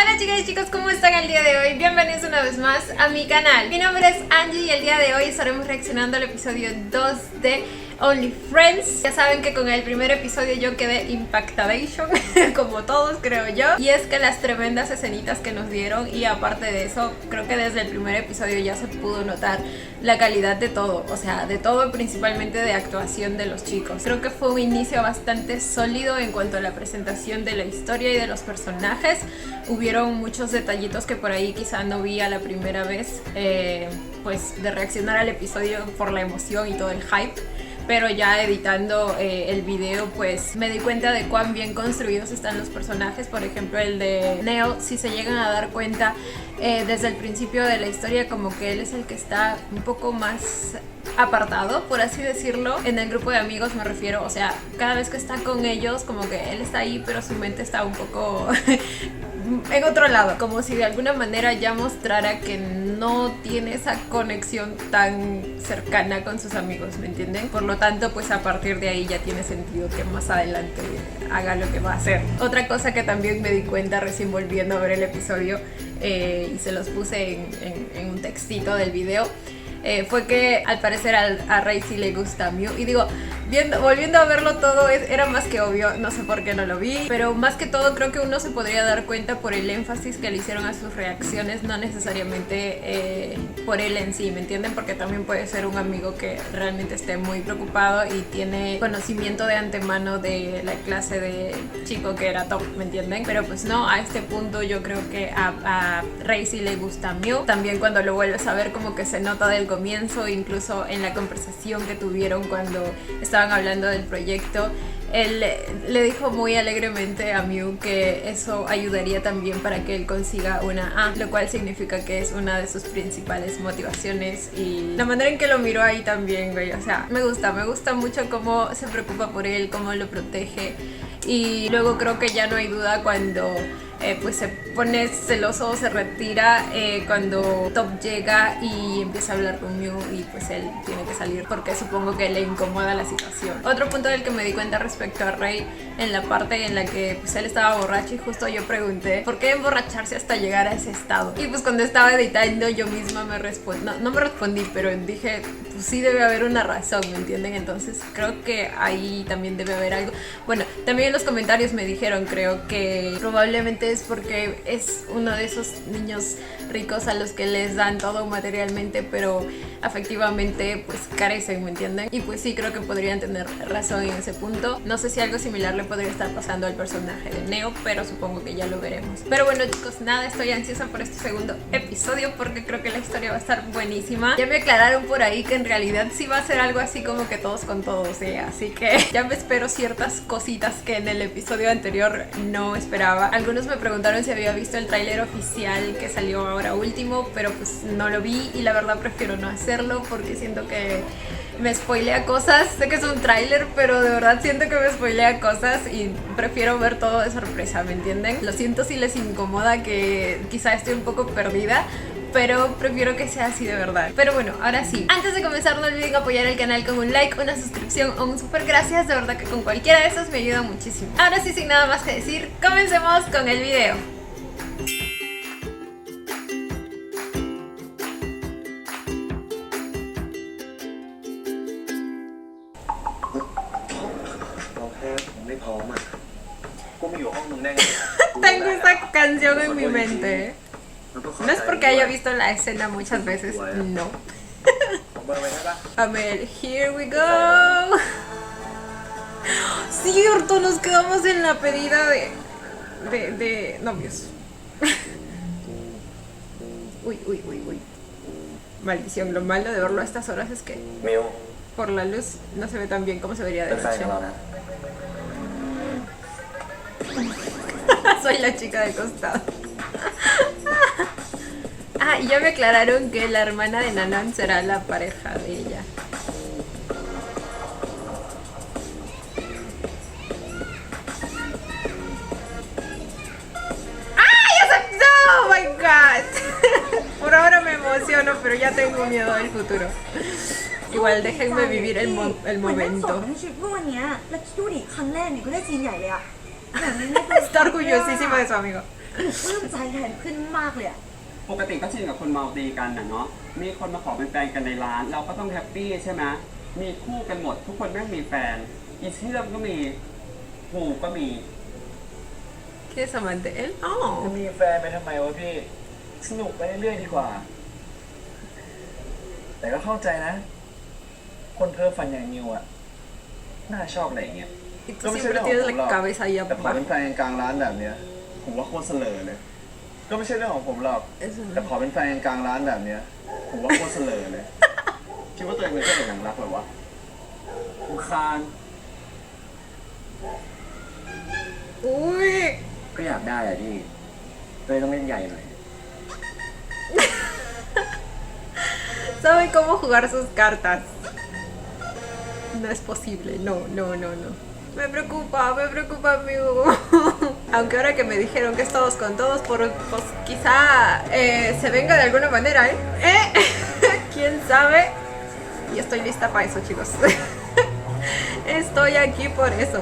Hola chicas y chicos, ¿cómo están el día de hoy? Bienvenidos una vez más a mi canal. Mi nombre es Angie y el día de hoy estaremos reaccionando al episodio 2 de Only Friends. Ya saben que con el primer episodio yo quedé impactadation, como todos creo yo. Y es que las tremendas escenitas que nos dieron, y aparte de eso, creo que desde el primer episodio ya se pudo notar la calidad de todo. O sea, de todo, principalmente de actuación de los chicos. Creo que fue un inicio bastante sólido en cuanto a la presentación de la historia y de los personajes. Hubieron muchos detallitos que por ahí quizá no vi a la primera vez, pues de reaccionar al episodio por la emoción y todo el hype. Pero ya editando el video, pues me di cuenta de cuán bien construidos están los personajes. Por ejemplo, el de Neo, si se llegan a dar cuenta desde el principio de la historia, como que él es el que está un poco más apartado, por así decirlo, en el grupo de amigos me refiero. O sea, cada vez que está con ellos, como que él está ahí, pero su mente está un poco en otro lado, como si de alguna manera ya mostrara que no tiene esa conexión tan cercana con sus amigos, ¿me entienden? Por lo tanto, pues a partir de ahí ya tiene sentido que más adelante haga lo que va a hacer. Otra cosa que también me di cuenta recién volviendo a ver el episodio, y se los puse en un textito del video, fue que al parecer a Rey sí le gusta Miu. Y digo, volviendo a verlo todo, era más que obvio, no sé por qué no lo vi, pero más que todo creo que uno se podría dar cuenta por el énfasis que le hicieron a sus reacciones, no necesariamente por él en sí, ¿me entienden? Porque también puede ser un amigo que realmente esté muy preocupado y tiene conocimiento de antemano de la clase de chico que era top, ¿me entienden? Pero pues no, a este punto yo creo que a Rey sí le gusta Miu. También cuando lo vuelves a ver, como que se nota del comienzo, incluso en la conversación que tuvieron cuando estaban hablando del proyecto, él le dijo muy alegremente a Miu que eso ayudaría también para que él consiga una A, lo cual significa que es una de sus principales motivaciones. Y la manera en que lo miró ahí también, güey, o sea, me gusta mucho cómo se preocupa por él, cómo lo protege. Y luego creo que ya no hay duda cuando pues se pone celoso o se retira cuando Top llega y empieza a hablar con Miu, y pues él tiene que salir porque supongo que le incomoda la situación. Otro punto del que me di cuenta respecto a Rey, en la parte en la que pues él estaba borracho, y justo yo pregunté ¿por qué emborracharse hasta llegar a ese estado? Y pues cuando estaba editando yo misma me respondí, no me respondí, pero dije pues sí debe haber una razón, ¿me entienden? Entonces creo que ahí también debe haber algo. Bueno, también en los comentarios me dijeron, creo que probablemente es porque es uno de esos niños ricos a los que les dan todo materialmente, pero afectivamente pues carecen, ¿me entienden? Y pues sí, creo que podrían tener razón en ese punto. No sé si algo similar le podría estar pasando al personaje de Neo, pero supongo que ya lo veremos. Pero bueno chicos, nada, estoy ansiosa por este segundo episodio porque creo que la historia va a estar buenísima. Ya me aclararon por ahí que en realidad sí va a ser algo así como que todos con todos, así que ya me espero ciertas cositas que en el episodio anterior no esperaba. Algunos me preguntaron si había visto el tráiler oficial que salió ahora último, pero pues no lo vi, y la verdad prefiero no hacerlo porque siento que me spoilea cosas. Sé que es un tráiler, pero de verdad siento que me spoilea cosas y prefiero ver todo de sorpresa, ¿me entienden? Lo siento si les incomoda, que quizá estoy un poco perdida, pero prefiero que sea así de verdad. Pero bueno, ahora sí, antes de comenzar no olviden apoyar el canal con un like, una suscripción o un super gracias. De verdad que con cualquiera de esos me ayuda muchísimo. Ahora sí, sin nada más que decir, comencemos con el video. Tengo esta canción en mi mente. No es porque haya visto la escena muchas veces, no. A ver, here we go. Cierto, nos quedamos en la pedida de novios. Uy. Maldición, lo malo de verlo a estas horas es que por la luz no se ve tan bien como se vería de noche. Soy la chica de costado. Ah, y ya me aclararon que la hermana de Nanan será la pareja de ella. ¡Ay, aceptó! ¡Oh my god! Por ahora me emociono, pero ya tengo miedo del futuro. Igual déjenme vivir el momento. Está orgullosísima de su amigo. ปลื้มใจแทนขึ้นมากเลยอะ ปกติก็ชินกับคนเมาตีกันน่ะเนาะมีคนมาขอเป็นแฟนกันในร้าน เราก็ต้องแฮปปี้ใช่ไหมมีคู่กันหมด ทุกคนแม่งมีแฟนอีเชื่อมก็มีหูก็มี ¿Qué es amante? ¿Él? จะ Oh. มีแฟนไปทำไมวะพี่ สนุกไปเรื่อยๆดีกว่า แต่ก็เข้าใจนะ คนเพ้อฝันอย่างนิวอะน่าชอบอะไรอย่างเงี้ย Y tú siempre tienes la cabeza ahí แต่ขอเป็น abajo. แฟนกลางร้านแบบเนี้ย ผมว่าโคตรเสลอเลย ก็ไม่ใช่เรื่องของผมหรอก Eso แต่ no. ขอเป็นแฟนกลางร้านแบบเนี้ย ผมว่าโคตรเสลอเลย คิดว่าตัวเองเป็นเจ้าหนังรักเหรอวะ อุคาน Uy. ก็อยากได้อะที่เลยต้องเล่นใหญ่หน่อย Sabe cómo jugar sus cartas. No es posible, no, no, no, no. Me preocupa, amigo. Aunque ahora que me dijeron que es todos con todos, pues quizá se venga de alguna manera, ¿eh? ¿Quién sabe? Y estoy lista para eso, chicos. Estoy aquí por eso.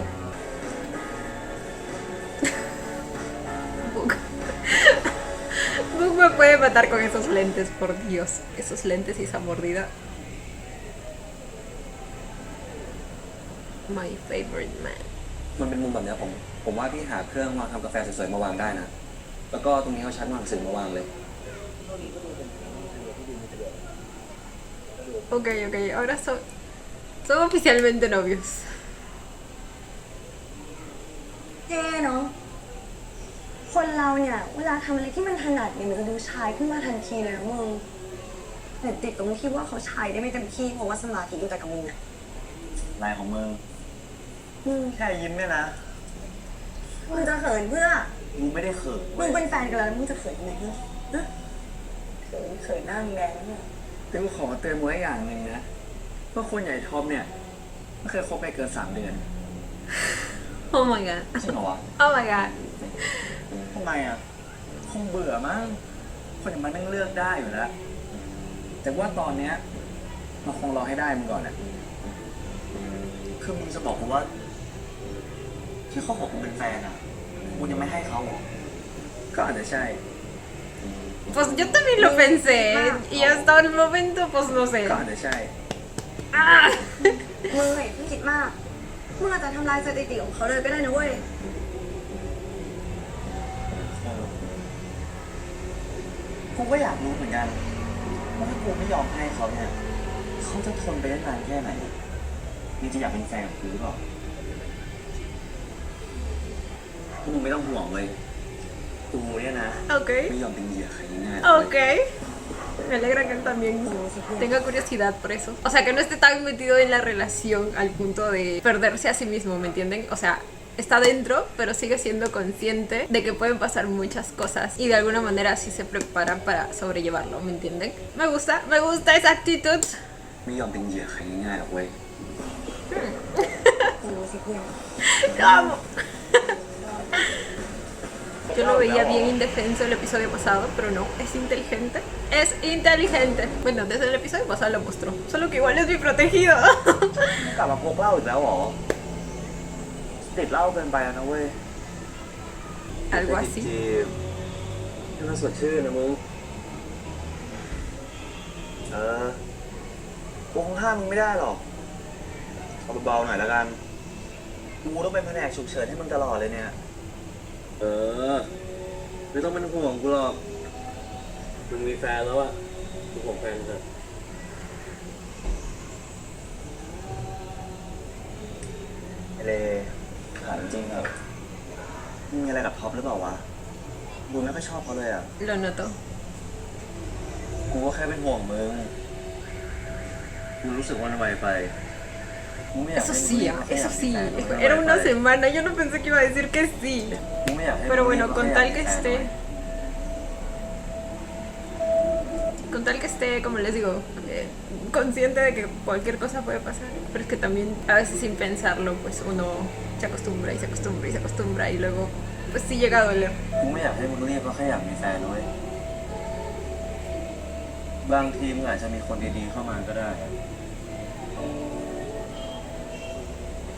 Book. Book me puede matar con esos lentes, por Dios. Esos lentes y esa mordida. My favorite man. มันเป็นมุมแบบเนี้ยผมว่าพี่หาเครื่องวางทำกาแฟสวยๆมาวางได้นะ แล้วก็ตรงนี้เขาชั้นวางหนังสือมาวางเลย Ok, ok, ahora son oficialmente novios. เท่เนาะคนเราเนี่ยเวลาทำอะไรที่มันถนัดเนี่ยมันจะดูชายขึ้นมาทันทีเลยนะมึงแต่ติดตรงที่ว่าเขาชายได้ไม่เต็มที่เพราะว่าสมาธิอยู่แต่กับมึงอะ ลายของมึง อืม แค่ยิ้มเนี่ยนะ มึงจะเขินเพื่อ มึงไม่ได้เขิน มึ เว้ ง ย เป็นแฟนกันแล้วมึงจะเขินทำไมเนี่ยฮะเขินหน้ามึงแดงแล้วเนี่ย แต่กูขอเตือนมึงไว้อย่างหนึ่งนะว่าคนใหญ่ท็อปเนี่ยไม่เคยคบไปเกิน3 เดือน Oh my god. จริงเหรอวะ Oh my god. ทำไมอ่ะ คงเบื่อมั้ง คนอย่างมันนั่งเลือกได้อยู่แล้ว แต่ว่าตอนเนี้ยมันคงรอให้ได้มึงก่อนแหละคือมึงจะบอกกูว่า ที่เขาบอกมึงเป็นแฟนอ่ะมึงยังไม่ให้เขาเหรอก็อาจจะใช่ Pues yo también lo pensé. Y hasta el momento, pues no sé. ก็อาจจะใช่ Ah. มึงเพิ่งคิดมากมึงอาจจะทำลายสถิติของเขาเลยก็ได้นะเว้ย กูก็อยากรู้เหมือนกันว่าถ้ากูไม่ยอมให้เขาเนี่ย เขาจะทนไปได้นานแค่ไหนนี่จะอยากเป็นแฟนกับกูหรือเปล่าพวกมึงไม่ต้องห่วงเลยกูเนี่ยนะ Ok. ไม่ยอมเป็นเหยื่อใครง่ายๆเลย Ok. Me alegra que él también tenga curiosidad por eso. O sea, que no esté tan metido en la relación al punto de perderse a sí mismo, ¿me entienden? O sea, está dentro, pero sigue siendo consciente de que pueden pasar muchas cosas y de alguna manera así se prepara para sobrellevarlo, ¿me entienden? Me gusta esa actitud. ไม่ยอมเป็นเหยื่อใครง่ายๆหรอกเว้ย ดูสิเพื่อน Lo amo. Yo lo veía bien indefenso el episodio pasado, pero no, es inteligente. Es inteligente. Bueno, desde el episodio pasado lo mostró. Solo que igual es mi protegido. กลับมาพกเหล้าอีกแล้วเหรอติดเหล้าเกินไปแล้วนะเว้ย Algo así. ให้มันสดชื่นนะมึงกูคงห้ามมึงไม่ได้หรอกเอาเบาๆหน่อยแล้วกันกูต้องเป็นแผนกฉุกเฉินให้มึงตลอดเลยเนี่ยไม่ต้องเป็นห่วงกูหรอกมึงมีแฟนแล้วอะกูห่วงแฟนเถอะเลถามจริงเหรอมึงมีอะไรกับท็อปหรือเปล่าวะกูไม่ค่อยชอบเขาเลยอ่ะ Lo noto. กูก็แค่เป็นห่วงมึงกูรู้สึกวันไวไปกูไม่อยาก Eso ให้ sí, มึง ah, แค่อยา eso ก sí. มีแฟนมึง Era ไว una ไป semana, yo no pensé que iba a decir que sí. กูไม่อยากให้ Pero มึง bueno, แค่ con อยาก tal มี que แฟน esté, con tal que esté, como les digo, consciente de que cualquier cosa puede pasar. Pero es que también a veces sin pensarlo, pues uno se acostumbra y se acostumbra y se acostumbra y luego, pues sí llega a doler. กูไม่อยากให้มึงเรียกว่าแค่อยากมีแฟนนะเว้ยบางทีมึงอาจจะมีคนดีๆเข้ามาก็ได้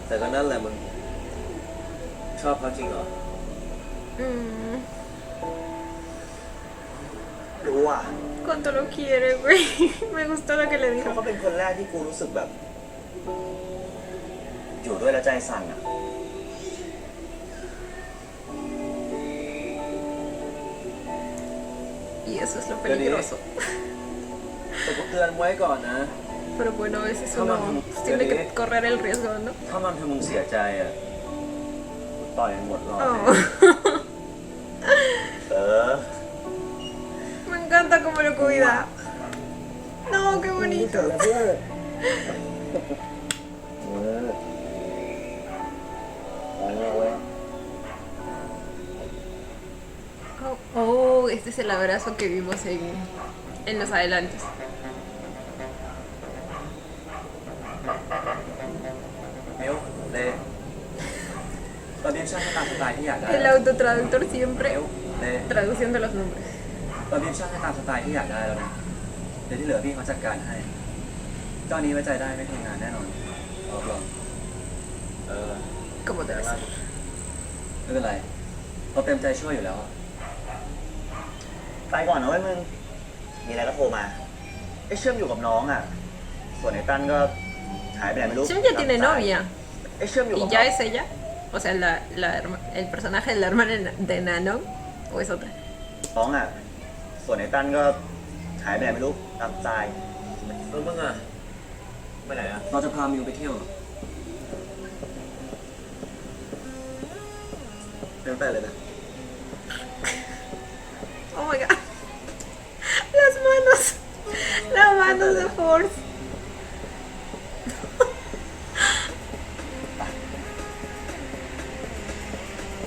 แต่ก็นั่นแหละมึงชอบเขาจริงเหรอ Mm, รู้อ่ะ Cuánto lo quiere, güey. Me gustó lo que le เขา dijo. ก็เป็นคนแรกที่กูรู้สึกแบบ อยู่ด้วยแล้วใจสั่นอ่ะ Y eso es lo peligroso. แต่กูเตือนไว้ก่อนนะ Pero bueno, a veces uno tiene que correr el riesgo, ¿no? ถ้ามันทำมึงเสียใจอ่ะกูต่อยมันหมดหรอก Oh. เออ Me encanta cómo lo cuida. No, qué bonito. เว้ย Oh, este es el abrazo que vimos en los adelantos. มิวเลตอนนี้ช่างให้ตามสไตล์ที่อยากได้ El autotraductor siempre เล traduciendo los nombres. ตอนนี้ช่างให้ตามสไตล์ที่อยากได้แล้วนะ เดี๋ยวที่เหลือพี่เขาจัดการให้เจ้านี้ไว้ใจได้ไม่ทำงานแน่นอนรับรองเออ Como debe ser. ไม่เป็นไร เราเต็มใจช่วยอยู่แล้ว ไปก่อนนะเว้ยมึง มีอะไรก็โทรมาไอ้เชื่อมอยู่กับน้องอ่ะ ส่วนไอ้ตั้นก็หายไปไหนไม่รู้ Sim ya tiene novia. ไอ้เชื่อมอยู่กับ Y ya es ella. O sea, el personaje de la hermana de Nanon. ¿O es otra? น้องอ่ะ ส่วนไอ้ตั้นก็หายไปไหนไม่รู้ตามใจแล้วมึงอ่ะไปไหนอ่ะ เราจะพามิวไปเที่ยวเดินไปเลยนะ Oh my god. Las manos. Las manos de Force.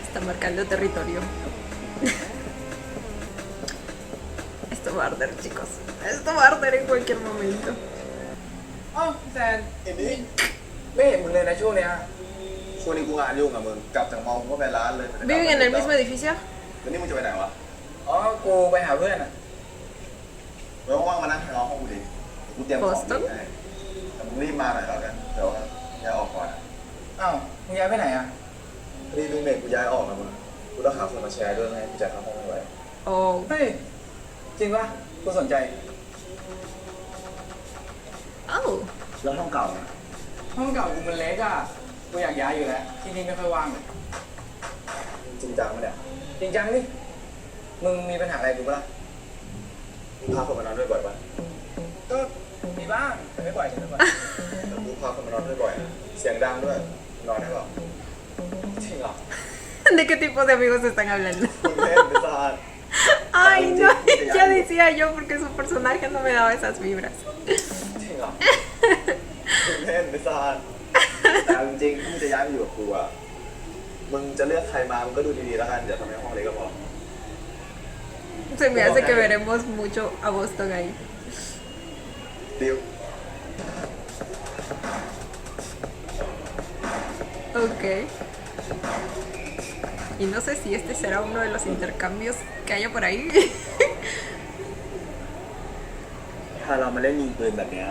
Está marcando territorio. Esto va a arder, chicos. Esto va a arder en cualquier momento. เอ้าแซนเห็นดิไม่เห็นมึงเลยนะช่วงเนี้ย ช่วงนี้กูงานยุ่งอะมึง กลับจากมองก็ไปร้านเลย ¿Viven en el mismo edificio? แล้วนี่มึงจะไปไหนวะ อ๋อกูไปหาเพื่อนอ่ะ เดี๋ยวว่างๆมานั่งรอห้องกูดิกูเตรียมของดีให้แต่มึงรีบมาหน่อยแล้วกัน เดี๋ยวย้ายออกก่อนอะ เอ้ามึงย้ายไปไหนอ่ะ พอดีลุงเมฆกูย้ายออกนะมึง กูต้องหาคนมาแชร์ด้วยไงกูจ่ายค่าห้องไม่ไหว Oh. เฮ้ย จริงปะกูสนใจ Oh. แล้วห้องเก่าเนี่ย ห้องเก่ากูมันเล็กอ่ะ กูอยากย้ายอยู่แล้ว ที่นี่ไม่ค่อยว่างเลย จริงจังไหมเนี่ย จริงจังดิ มึงมีปัญหาอะไรกูปะล่ะ มึงพาคนมานอนด้วยบ่อยปะ ก็มีบ้างแต่ไม่บ่อยใช่ไหมบ่อย แต่กูพาคนมานอนด้วยบ่อยนะเสียงดังด้วยมึงนอนได้เปล่า จริงเหรอ ¿De qué tipo de amigos están hablando? มึงเล่นไปซะ Ay, no, ya decía yo porque su personaje no me daba esas vibras. จริงเหรอ มึงเล่นไปซะแต่เอาจริงๆถ้ามึงจะย้ายมาอยู่กับกูอะมึงจะเลือกใครมามึงก็ดูดีๆแล้วกันอย่าทำให้ห้องเล็กก็พอ Se me hace que veremos mucho a Boston ahí. ดิว Ok. Y no sé si este será uno de los intercambios que haya por ahí. ถ้าเรามาเล่นยิงปืนแบบเนี้ย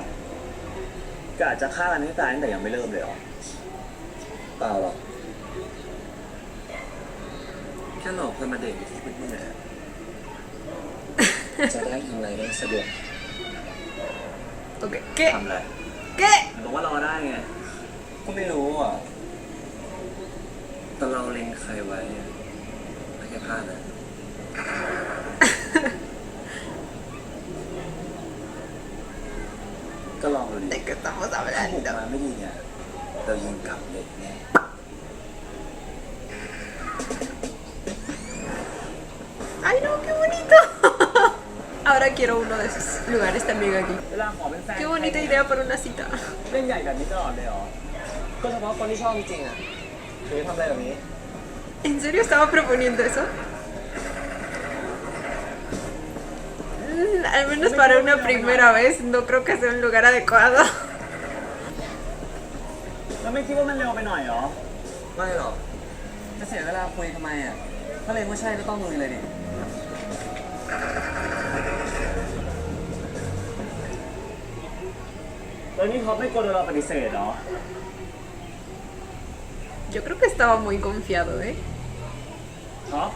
กะจะฆ่ากันให้ตายตั้งแต่ยังไม่เริ่มเลยเหรอ เปล่าหรอก แค่หลอกคนมาเดทที่เป็นผู้ใหญ่จะได้ทำอะไรได้สะดวก Ok. ¿Qué? ทำอะไร ¿Qué? บอกว่ารอได้ไง ก็ไม่รู้อ่ะแต่เราเล็งใครไว้อะไม่แค่พลาดนะ ก็ลองดูดิ ¿De qué estamos ถ้าผม hablando? มาไม่ดีเนี่ย เรายิงกลับเลยแน่ ¡Ay, no! ¡Qué bonito! Ahora quiero uno de esos lugares también aquí. เวลาขอเป็นแฟน Qué bonita idea para una cita. เล่นใหญ่แบบนี้ตลอดเลยเหรอ ก็เฉพาะคนที่ชอบจริงๆอ่ะถึงจะทำอะไรแบบนี้ ¿En serio estaba proponiendo eso? Al menos para una primera vez, no creo que sea un lugar adecuado. แล้วไม่คิดว่ามันเร็วไปหน่อยเหรอ ไม่หรอก จะเสียเวลาคุยทำไมอ่ะ ถ้าเลยไม่ใช่ก็ต้องลุยเลยดิ แล้วนี่ท็อปไม่กลัวโดนเราปฏิเสธเหรอ Yo creo que estaba muy confiado, ¿eh? ท็อป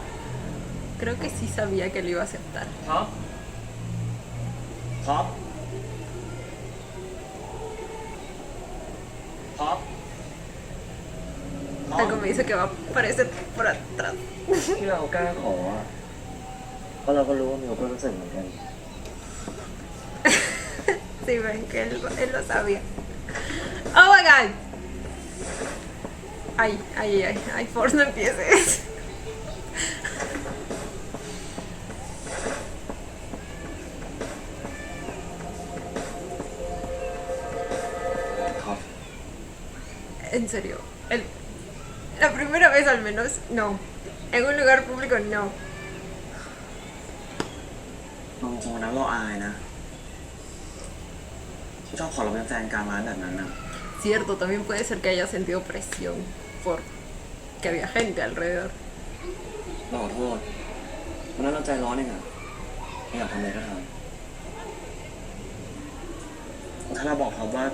creo que sí sabía que lo iba a aceptar. ท็อป ท็อป ท็อป Algo me dice que va a aparecer por atrás. ที่เรากล้าขออะเพราะเราก็รู้ว่ามิวก็รู้สึกเหมือนกัน Sí, ven que él lo sabía. Oh my god. Ay, Force, no empieces. ท็อป En serio. La primera vez al menos, no. En un lugar público, no. เอาจริงๆวันนั้นเราอายนะที่ชอบขอเราเป็นแฟนกลางร้านแบบนั้นนะ Cierto, también puede ser que haya sentido presión por que había gente alrededor. เราขอโทษวันนั้นเราใจร้อนเองอะไม่อยากทำอะไรก็ทำถ้าเราบอกเขาว่า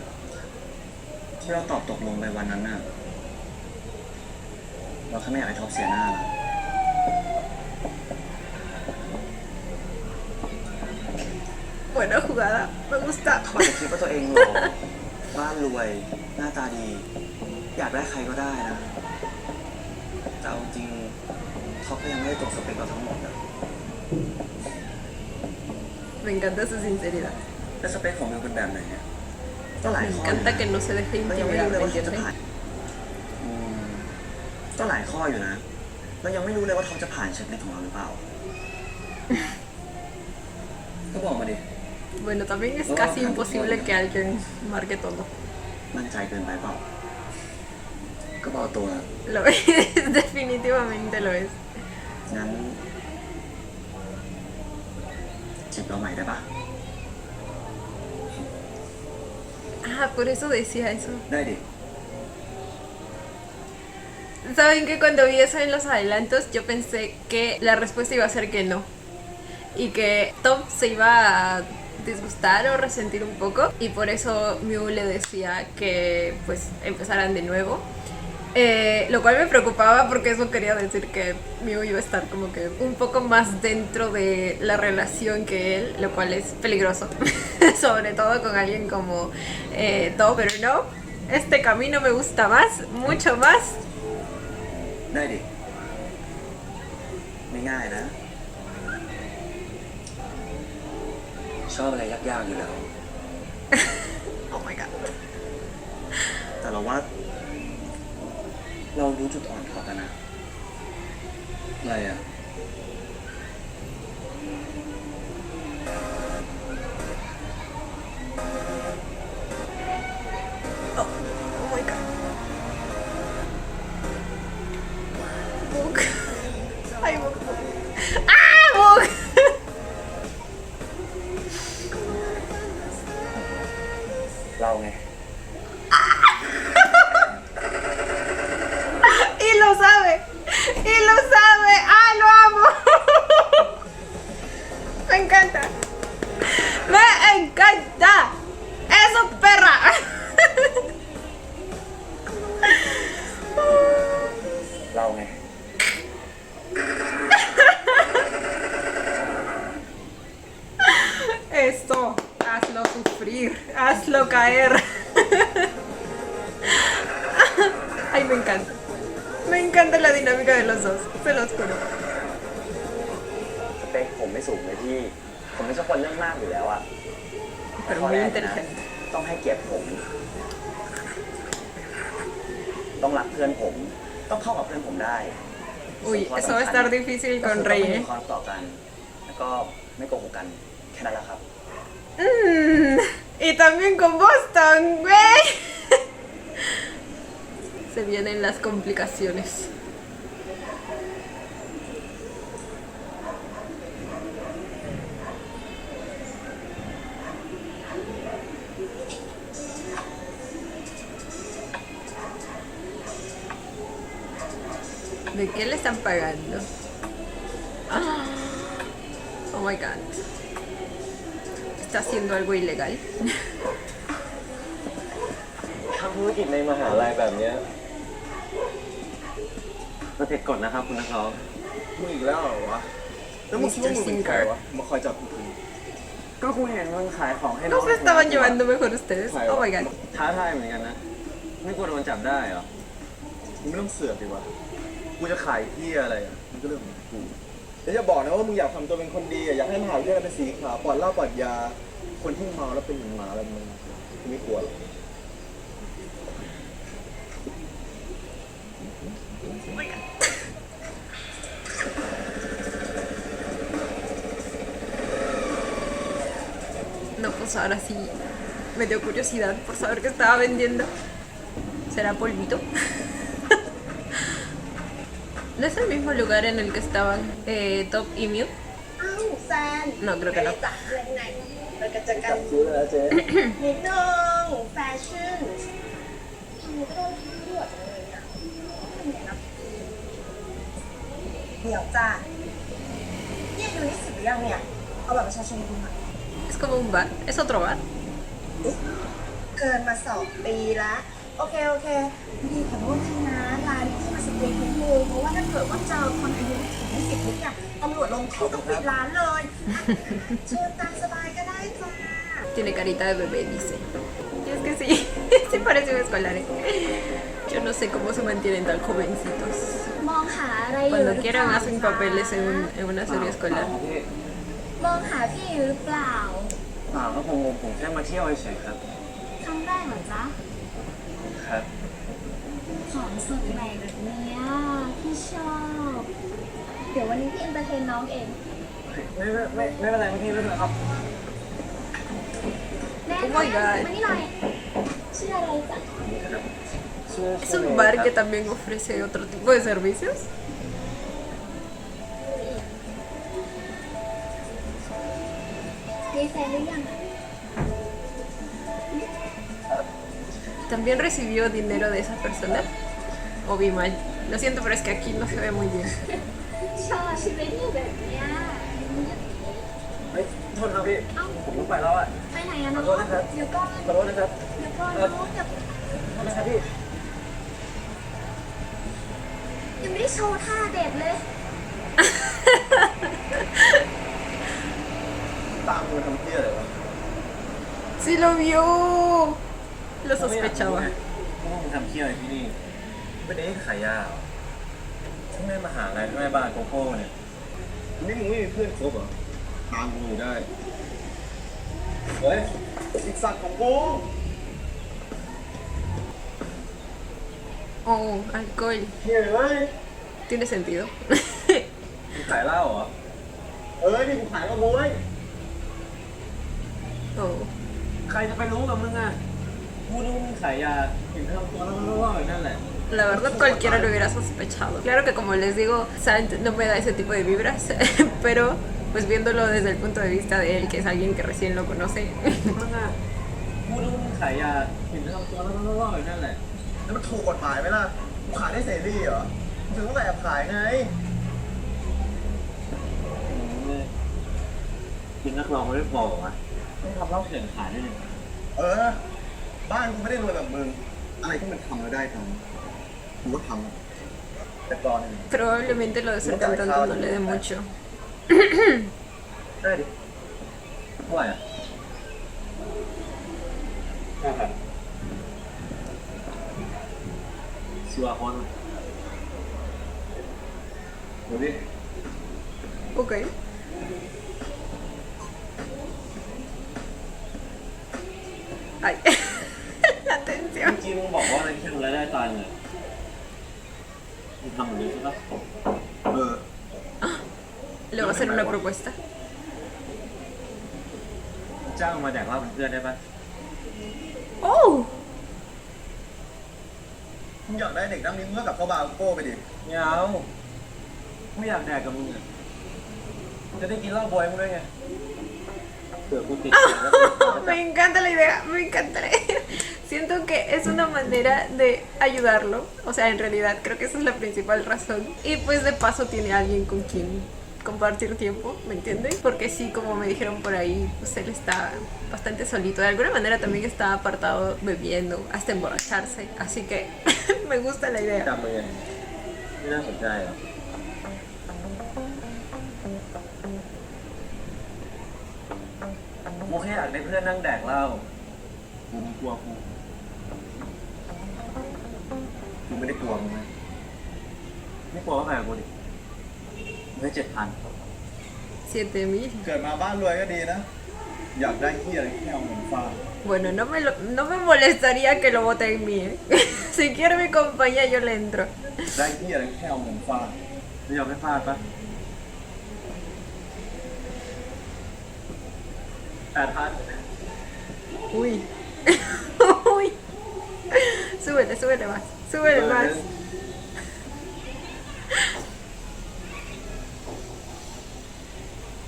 ที่เราตอบตกลงไปวันนั้นน่ะเราแค่ไม่อยากให้ท็อปเสียหน้านะ Buena jugada, me gusta. เขาอาจจะคิดว่าตัวเองหล่อบ้านรวย หน้าตาดี อยากได้ใครก็ได้นะแต่เอาจริงท็อปก็ยังไม่ได้ตกสเปคเราทั้งหมดนะ Me encanta su sinceridad. แล้วสเปคของมิวเป็นแบบไหนเนี่ยก็หลาย Me ข้อ encanta que no se deje เรายังไม่รู้ intimidar, เลย ¿me ว่าท็อปจะ entiendes? ผ่านก็หลายข้ออยู่นะเรายังไม่รู้เลยว่าท็อปจะผ่านเช็คลิสต์ของเราหรือเปล่า ก็บอกมาดิ Bueno, también es casi imposible que alguien marque todo. มั่นใจเกินไปเปล่า ก็บอกตัว Lo es, definitivamente lo es. งั้นจีบเราใหม่ได้ปะ Ah, por eso decía eso. ได้ดิ Saben que cuando vi eso en los adelantos, yo pensé que la respuesta iba a ser que no. Y que Tom se iba a disgustar o resentir un poco. Y por eso Miu le decía que pues empezaran de nuevo. Lo cual me preocupaba porque eso quería decir que Miu iba a estar como que un poco más dentro de la relación que él, lo cual es peligroso. Sobre todo con alguien como Tom, pero no. Este camino me gusta más, mucho más. ได้ดิ ไม่ง่ายนะ ชอบอะไรยากๆอยู่แล้ว Oh my god. แต่เราว่า เรารู้จุดอ่อนเขากันนะ อะไรอ่ะ Oh my god. Book. Ay, Book. ¡Ah, Book! เราไง Y lo sabe. Y lo sabe. ¡Ah, lo amo! Me encanta. Me encanta. Eso, perra. เราไง Eso. Hazlo sufrir. Hazlo caer. Ay, me encanta. Me encanta la dinámica de los dos. Se los juro. สเปคผมไม่สูงเลยพี่ ผมไม่ใช่คนเรื่องมากอยู่แล้วอะ Pero ข้อ muy แรกนะ inteligente. ต้องให้เกียรติผม ต้องรักเพื่อนผม ต้องเข้ากับเพื่อนผมได้ Uy, eso va a estar difícil ก็ con คือต้อง Rey, ไม่ ¿eh? มีความต่อกัน แล้วก็ไม่โกหกกัน แค่นั้นแหละครับ Y también con Boston, güey. Se vienen las complicaciones. ¿De qué le están pagando? Ah, oh my god. ¿Está haciendo algo ilegal? ทำธุรกิจในมหาลัยแบบเนี้ยมันผิดกฎนะครับคุณนักร้อง มึงอีกแล้วเหรอวะ แล้วมึงคิดว่ามึงเป็นใครวะมาคอยจับกูที ก็กูเห็นมึงขายของให้น้ ¿No อง se estaban llevando mejor ustedes? Oh my god. ท้าทายเหมือนกันนะ ไม่กลัวโดนจับได้เหรอ มึงไม่ต้องเสือกดีวะกูจะขายที่อะไรอ่ะมันก็เรื่องของกูแล้วอย่าบอกนะว่ามึงอยากทำตัวเป็นคนดีอะอยากให้มหาวิทยาลัยเป็นสีขาวปลอดเหล้าปลอดยา คนที่เมาแล้วเป็นเหมือนหมาอะไรมึงกูไม่กลัวหรอก No, pues ahora sí me dio curiosidad por saber qué estaba vendiendo. ¿Será polvito? ¿No es el mismo lugar en el que estaban Top y Mew? อ้าวแซน No, creo que no. จับเรื่องไหนเราก็เจอกั จั น บซื้อแล้วเจ๊ นิดนึงแฟชั่นทำไมก็โดนทั้งเลือดเลยอ่ะเป็นไงนะเดี๋ยวจ้าเนี่ยอยู่นี่สิบหรือยังเนี่ย เอาแบบประชาชนดูหน่อย Es como un bar. ¿Es otro bar? เกินมา2 ปีแล้วโอเคดีขอโทษทีนะร้านที่มาสเปรย์นิดนึงเพราะว่าถ้าเกิดว่าเจอคนอายุไม่ถึง20นิดเนี่ยตำรวจลงโทษต้องปิดร้านเลยเชิญตามสบายก็ได้จ้า Tiene carita de bebé, dice. Y es que sí, sí parece un escolar. Yo no sé cómo se mantienen tan jovencitos. มองหาอะไรอยู่ Cuando quieran hacen papeles en una serie escolar. มองหาพี่หรือเปล่า เปล่าก็ผมแค่มาเที่ยวเฉยๆครับ ครั้งแรกเหรอจ๊ะ ครับ ของสดใหม่แบบเนี้ยพี่ชอบ เดี๋ยววันนี้พี่เอนเตอร์เทนน้องเอง ไม่เป็นไรพี่ไม่เป็นไรครับ แน่ Oh my god มานี่หน่อยชื่ออะไรจ๊ะ ¿Es un bar que también ofrece otro tipo de servicios? มีแฟนหรือยัง ¿También recibió dinero de esa persona? ¿O vi mal? Lo siento, pero es que aquí no se ve muy bien. ชอบชีวิตอยู่แบบเนี้ย เฮ้ยโทษครับพี่ ผมต้องไปแล้วอ่ะ ไปไหนอะน้อง ขอโทษนะครับ เดี๋ยวก่อน ขอโทษนะครับ เดี๋ยวก่อนน้องอย่า โทษนะครับพี่ ยังไม่ได้โชว์ท่าเด็ดเลย ตามมึงทำเที่ยอะไรวะ ¡Sí lo vio! Lo sospechaba. พวกมึงทำเที่ยวอะไรที่นี่ไม่ได้ขายยาเหรอทั้งแม่มหาลัยทั้งแม่บ้านโกโก้เนี่ย นี่มึงไม่มีเพื่อนคบเหรอตามกูอยู่ได้เฮ้ยอีกสัตว์ของกู Oh, alcohol. เฮ้ยเฮ้ย Tiene sentido. มึงขายเหล้าเหรอ นี่กูขายกระโมย Oh. ใครจะไปรู้กับมึงอ่ะกูรู้มึงขายยาถึงทำตัวแล้วๆๆนั่นแหละ La verdad cualquiera lo hubiera sospechado. Claro que como les digo, Sant no me da ese tipo de vibras, pero pues viéndolo desde el punto de vista de él, que es alguien que recién lo conoce. มึงอ่ะกูรู้มึงขายยาถึงทำตัวแล้วๆๆนั่นแหละ แล้วมันถูกกฎหมายไหมล่ะกูขายได้เสรีเหรอถึงต้องแอบขายไง กินนักร้องไม่ได้บอกวะต้องทำเหล้าเถื่อนขายด้วยเนี่ย บ้านกูไม่ได้รวยแบบมึง อะไรที่มันทำแล้วได้ทำกูก็ทำแต่ก่อนเนี่ย Probablemente lo de ser cantante no le dé mucho. ได้ดิเท่าไหร่อ่ะ5,000ชัวร์คนดูดิ Ok. Ay, la เมื่ tensión. อกี้มึงบอกว่าอะไรที่ทำรายได้ตายเลยมึงทำแบบนี้ใช่ปะ Le voy a hacer una propuesta. จ้างมาแดกเหล้าเป็นเพื่อนได้ปะ Oh, มึงอยากได้เด็กนั่งนิ้วเมื่อกับเข้าบาร์โก้ไปดิ ไม่เอาไม่อยากแดกกับมึงอ่ะจะได้กินเหล้าบอยมึงด้วยไงเผื่อกูติดแล้ว me encanta la idea, me encanta la idea. Siento que es una manera de ayudarlo. O sea, en realidad creo que esa es la principal razón. Y pues de paso tiene alguien con quien compartir tiempo, ¿me entienden? Porque sí, como me dijeron por ahí, pues él está bastante solito. De alguna manera también está apartado bebiendo, hasta emborracharse. Así que me gusta la idea. จำมึงไงไม่น่าสนใจเหรอ กูแค่อยากได้เพื่อนนั่งแดกเหล้า กูมึงกลัวกูกูไม่ได้กลัวมึงนะ ไม่กลัวว่าใครกับกูดิเพื่อ7,000 7.000. เกิดมาบ้านรวยก็ดีนะ อยากได้ที่อะไรแค่เอาเงินฟาด Bueno, no me molestaría que lo vote en mí. Si quiere mi compañía, yo le entro. ได้ที่อะไรแค่เอาเงินฟาด ไม่ยอมให้พลาดปะ8,000 Uy. Uy. Súbele más. Súbele más.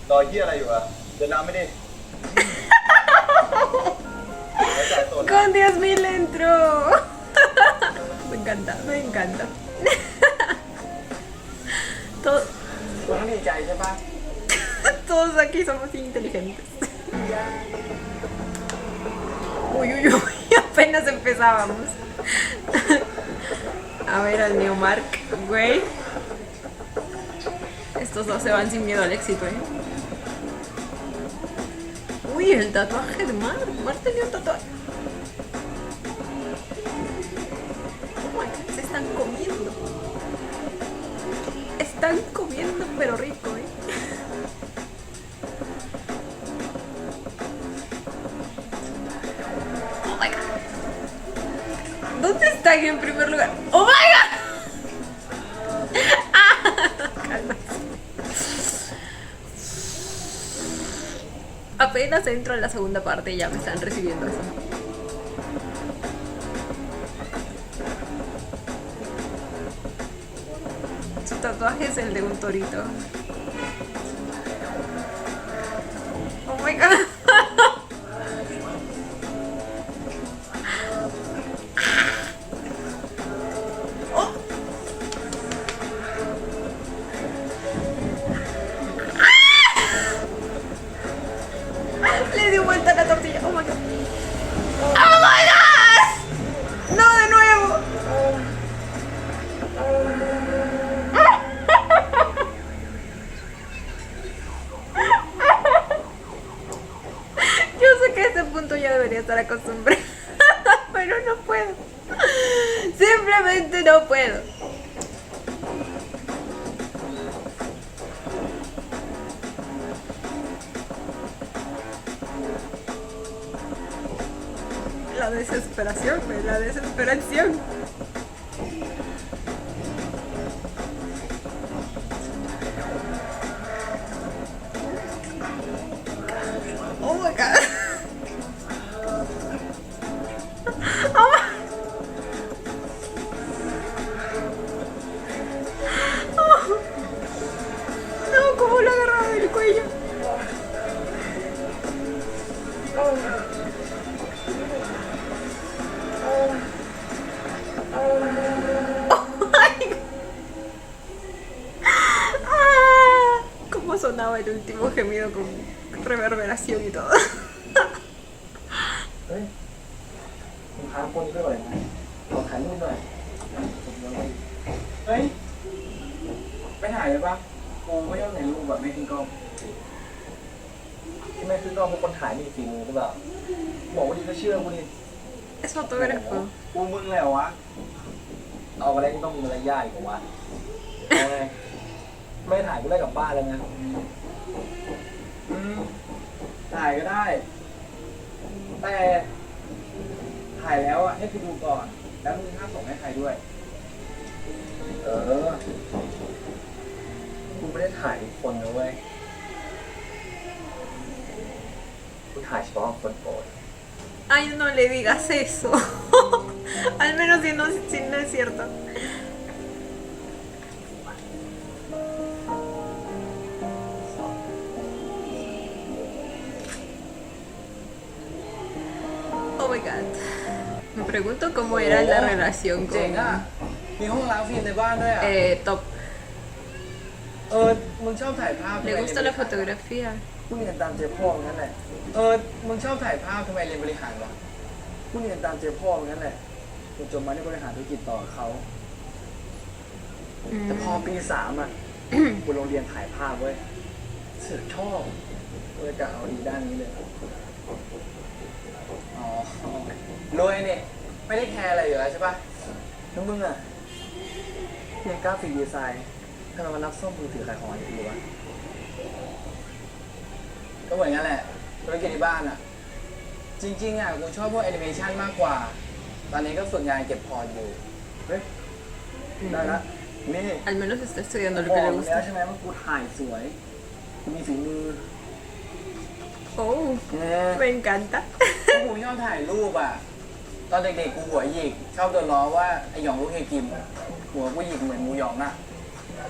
รอที่อะไรอยู่อะเดินน้ำไม่ดิ Con 10.000 entro. Me encanta, me encanta. Todos, กูต้องดีใจใช่ปะ todos aquí somos inteligentes. Uy, uy, uy, apenas empezábamos. A ver al Neomark, güey. Estos dos se van sin miedo al éxito, ¿eh? Uy, el tatuaje de Mar. Mar tenía un tatuaje. Oh my God, se están comiendo. Están comiendo, pero rico, ¿eh? Oh my God. ¿Dónde están en primer lugar? ¡Oh my God! Apenas entro en la segunda parte y ya me están recibiendo eso. Su tatuaje es el de un torito. Oh my God. Oh. Le di vuelta a la tortilla. Oh my God. Oh my God. No, de nuevo. Yo sé que a este punto ya debería estar acostumbrada, pero no puedo. Simplemente no puedo. La desesperación, güey, la desesperación. Oh my God. Oh my- Oh. No, ¿cómo lo agarraba del cuello? Ay. Ah, ¿cómo sonaba el último gemido con reverberación y todo? เฮ้ยมึงพาคนนี้ไปก่อนไหมขอถ่ายรูปหน่อยเฮ้ยไปถ่ายเลยปะกูไม่ชอบถ่ายรูปแบบไม่ขึ้นกล้องที่ไม่ขึ้นกล้องเพราะคนถ่ายมีฝีมือหรือเปล่าบอกว่าดีก็เชื่อกูดิ Es fotógrafo. กูมึงแล้ววะเอาอะไรก็ต้องมีมารยาทอีกวะเอาไงไม่ถ่ายกูได้กลับบ้านแล้วนะถ่ายก็ได้ แต่ถ่ายแล้วอ่ะให้กูดูก่อน แล้วมึงห้ามส่งให้ใครด้วย กูไม่ได้ถ่ายทุกคนนะเว้ย กูถ่ายเฉพาะคนโปรด Ay, no le digas eso. Al menos si no es cierto. Oh my God. Me pregunto cómo era la relación เจ๋ง con อ่ะ มีห้องล้างฟิล์มในบ้านด้วยอ่ะ Top. มึงชอบถ่ายภาพ Le gusta la fotografía. กูเรียนตามเจ๊พ่องั้นแหละ มึงชอบถ่ายภาพทำไมเรียนบริหารวะกูเรียนตามเจ๊พ่องั้นแหละกูจบมาในบริหารธุรกิจต่อเขา แต่พอปี 3 อ่ะ กูลงเรียนถ่ายภาพเว้ยเสือกชอบ กะเอาดีด้านนี้เลย อ๋อ รวยเนี่ยไม่ได้แคร์อะไรอยู่แล้วใช่ปะ แล้วมึงอ่ะเรียนกราฟิกดีไซน์ทำไมมารับซ่อมมือถือขายของอยู่วะ ก็เหมือนกันแหละธุรกิจที่บ้านอ่ะ จริงๆอ่ะกูชอบพวกแอนิเมชันมากกว่า ตอนนี้ก็ฝึกงานเก็บพอร์ตอยู่ เฮ้ย ได้ละ นี่ Al menos está estudiando lo บ que อก le แล้ว gusta. ใช่ไหมว่ากูถ่ายสวย กูมีฝีมือ Oh, me encanta. พวกกูชอบถ่ายรูปอ่ะ ตอนเด็กๆกูหัวหยิก ชอบโดนล้อว่าไอหยองลูกเฮกิม หัวกูหยิกเหมือนหมูหยองอ่ะ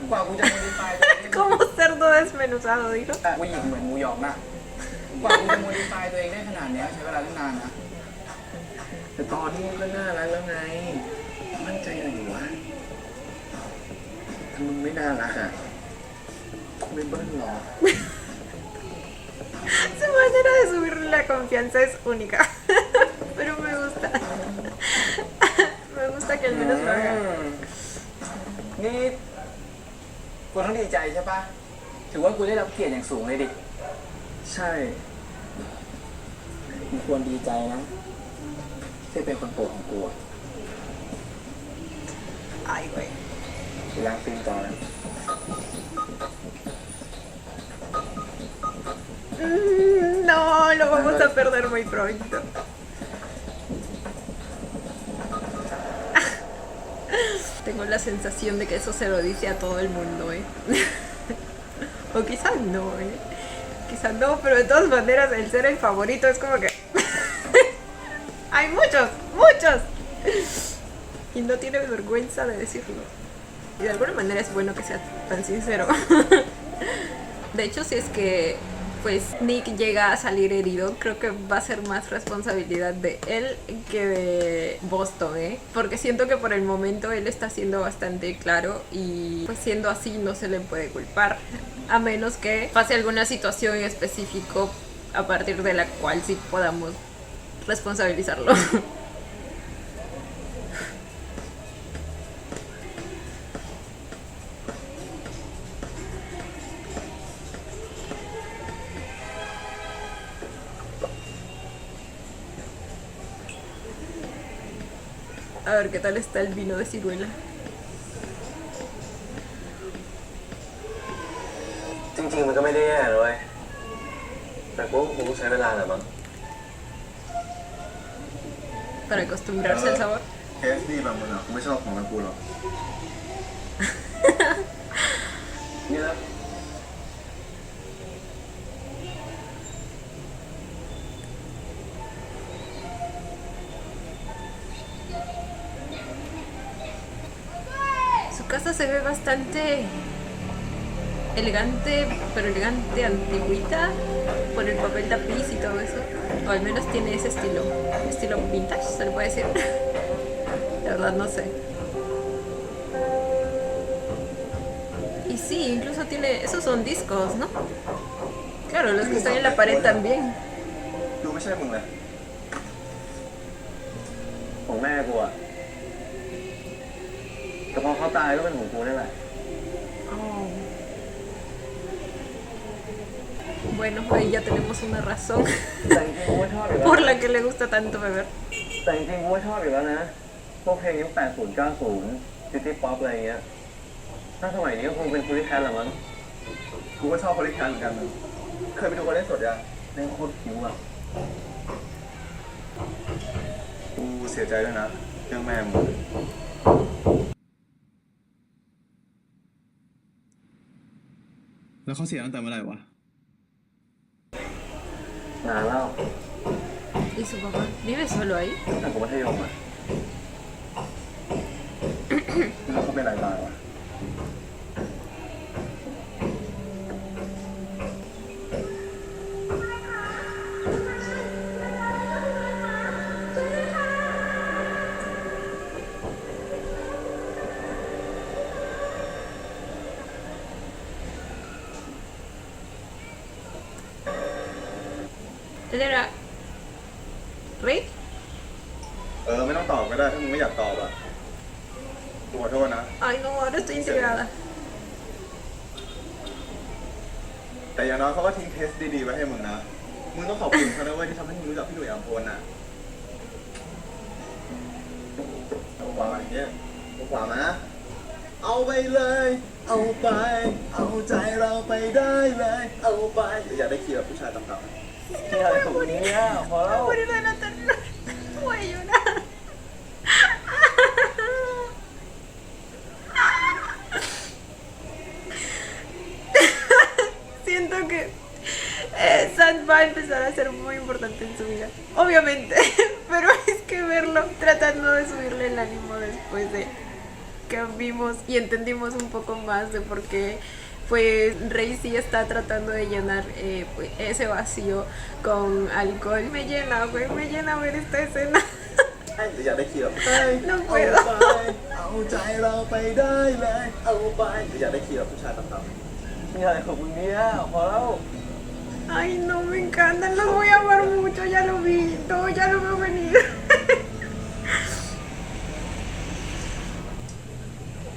กว่ากูจะโมดิฟายตัวเองได้ Como cerdo desmenuzado, dijo. กูหยิกเหมือนหมูหยองอ่ะ กว่ากูจะโมดิฟายตัวเองได้ขนาดเนี้ยใช้เวลาตั้งนานนะ แต่ตอนนี้ก็น่ารักแล้วไง มั่นใจหน่อยวะ ถ้ามึงไม่น่ารักอ่ะไม่เบิ้ลหรอก Su manera de subirle la confianza es única. Pero me gusta. Me gusta que al menos lo haga. นี่กูต้องดีใจใช่ปะถือว่ากูได้รับเกียรติอย่างสูงเลยดิ ใช่มึงควรดีใจนะที่เป็นคนโปรดของกูอะ Ay, güey. ไปล้างฟิล์มต่อนะ No, lo vamos a perder muy pronto. Tengo la sensación de que eso se lo dice a todo el mundo, ¿eh? O quizás no, ¿eh? Quizás no, pero de todas maneras el ser el favorito es como que... Hay muchos, muchos. Y no tiene vergüenza de decirlo. Y de alguna manera es bueno que sea tan sincero. De hecho, si es que pues Nick llega a salir herido, creo que va a ser más responsabilidad de él que de Boston, ¿eh? Porque siento que por el momento él está siendo bastante claro y pues siendo así no se le puede culpar, a menos que pase alguna situación en específico a partir de la cual sí podamos responsabilizarlo. A ver qué tal está el vino de ciruela. จริงๆมันก็ไม่ได้แย่เลย แต่กูคงต้องใช้เวลาแหละมั้ง Para acostumbrarse al sabor. เคสดีแบบมึงอ่ะกูไม่ชอบของมันกูหรอก นี่นะ Su casa se ve bastante elegante, pero elegante antigüita, por el papel tapiz y todo eso. O al menos tiene ese estilo vintage, se le puede decir. La verdad no sé. Y sí, incluso tiene, esos son discos, ¿no? Claro, los que están en la pared también. ดูไม่ใช่มึงเลย ของแม่กูอะแต่พอเขาตายก็เป็นของกูนั่นแหละ Oh. Bueno, ahí ya tenemos una razón แต่จริงๆกูก็ชอบอยู่แล้ว por la que le gusta tanto beber. แต่จริงๆกูก็ชอบอยู่แล้วนะ พวกเพลงยุค80 90 ซิตี้ป๊อปอะไรเงี้ย ถ้าสมัยนี้ก็คงเป็นคูลิแคทแหละมั้ง กูก็ชอบโพลิแคนเหมือนกันมึงเคยไปดูเขาเล่นสดยัง เล่นโคตรคิ้วอะ กูเสียใจด้วยนะเรื่องแม่มึงแล้วเขาเสียตั้งแต่เมื่อไหร่วะ นานแล้ว ¿Y su papá? ¿Vive solo ahí? แต่กูมัธยมอะ แล้วเขาเป็นอะไรตายวะ ¿Él era Rick? ไม่ต้องตอบก็ได้ถ้ามึงไม่อยากตอบอ่ะกูขอโทษนะ Ay, no, ahora estoy integrada. แต่อย่างน้อยเขาก็ทิ้งเทสดีๆไว้ให้มึงนะ มึงต้องขอบคุณเขานะเว้ยที่ทำให้มึงรู้จักพี่หนุ่ยอัมพลน่ะวางอย่างเงี้ยวางนะ เอาไปเลย เอาไป เอาใจเราไปได้เลย เอาไปอย่าได้ขี่แบบผู้ชายต่ำๆ ที่อะไรของมึงเนี่ยพอแล้ว Morir de la ternura. Voy a llorar. Siento que Sand va a empezar a ser muy importante en su vida. Obviamente. Pero es que verlo tratando de subirle el ánimo después de que vimos y entendimos un poco más de por qué pues Rey sí está tratando de llenar pues, ese vacío con alcohol. Me llena, güey, me llena ver esta escena. อยากได้ขี่แบบ No เอา puedo. ไป เอาใจเราไปได้เลย เอาไปอยากได้ขี่แบบผู้ชายต่ำ ที่อะไรของมึงเนี่ยพอแล้ว Ay, no, me encantan, los voy a amar mucho, ya lo vi, todo ya lo veo venir.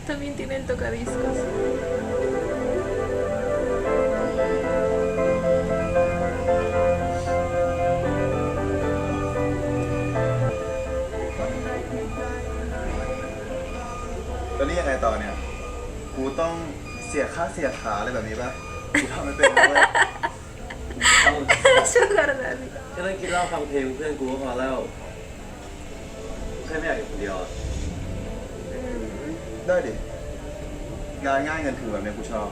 También tiene el tocadiscos.ๆแล้วนี่ยังไงต่อเนี่ย กูต้องเสียค่าเสียขาอะไรแบบนี้ป่ะ กูทำไม่เป็นนะเว้ย Sugar daddy. แค่นั่งกินเหล้าฟังเพลงเพื่อนกูก็พอแล้วแค่ไม่อยากอยู่คนเดียวอะ ได้ดิ งานง่ายเงินถือแบบนี้กูชอบ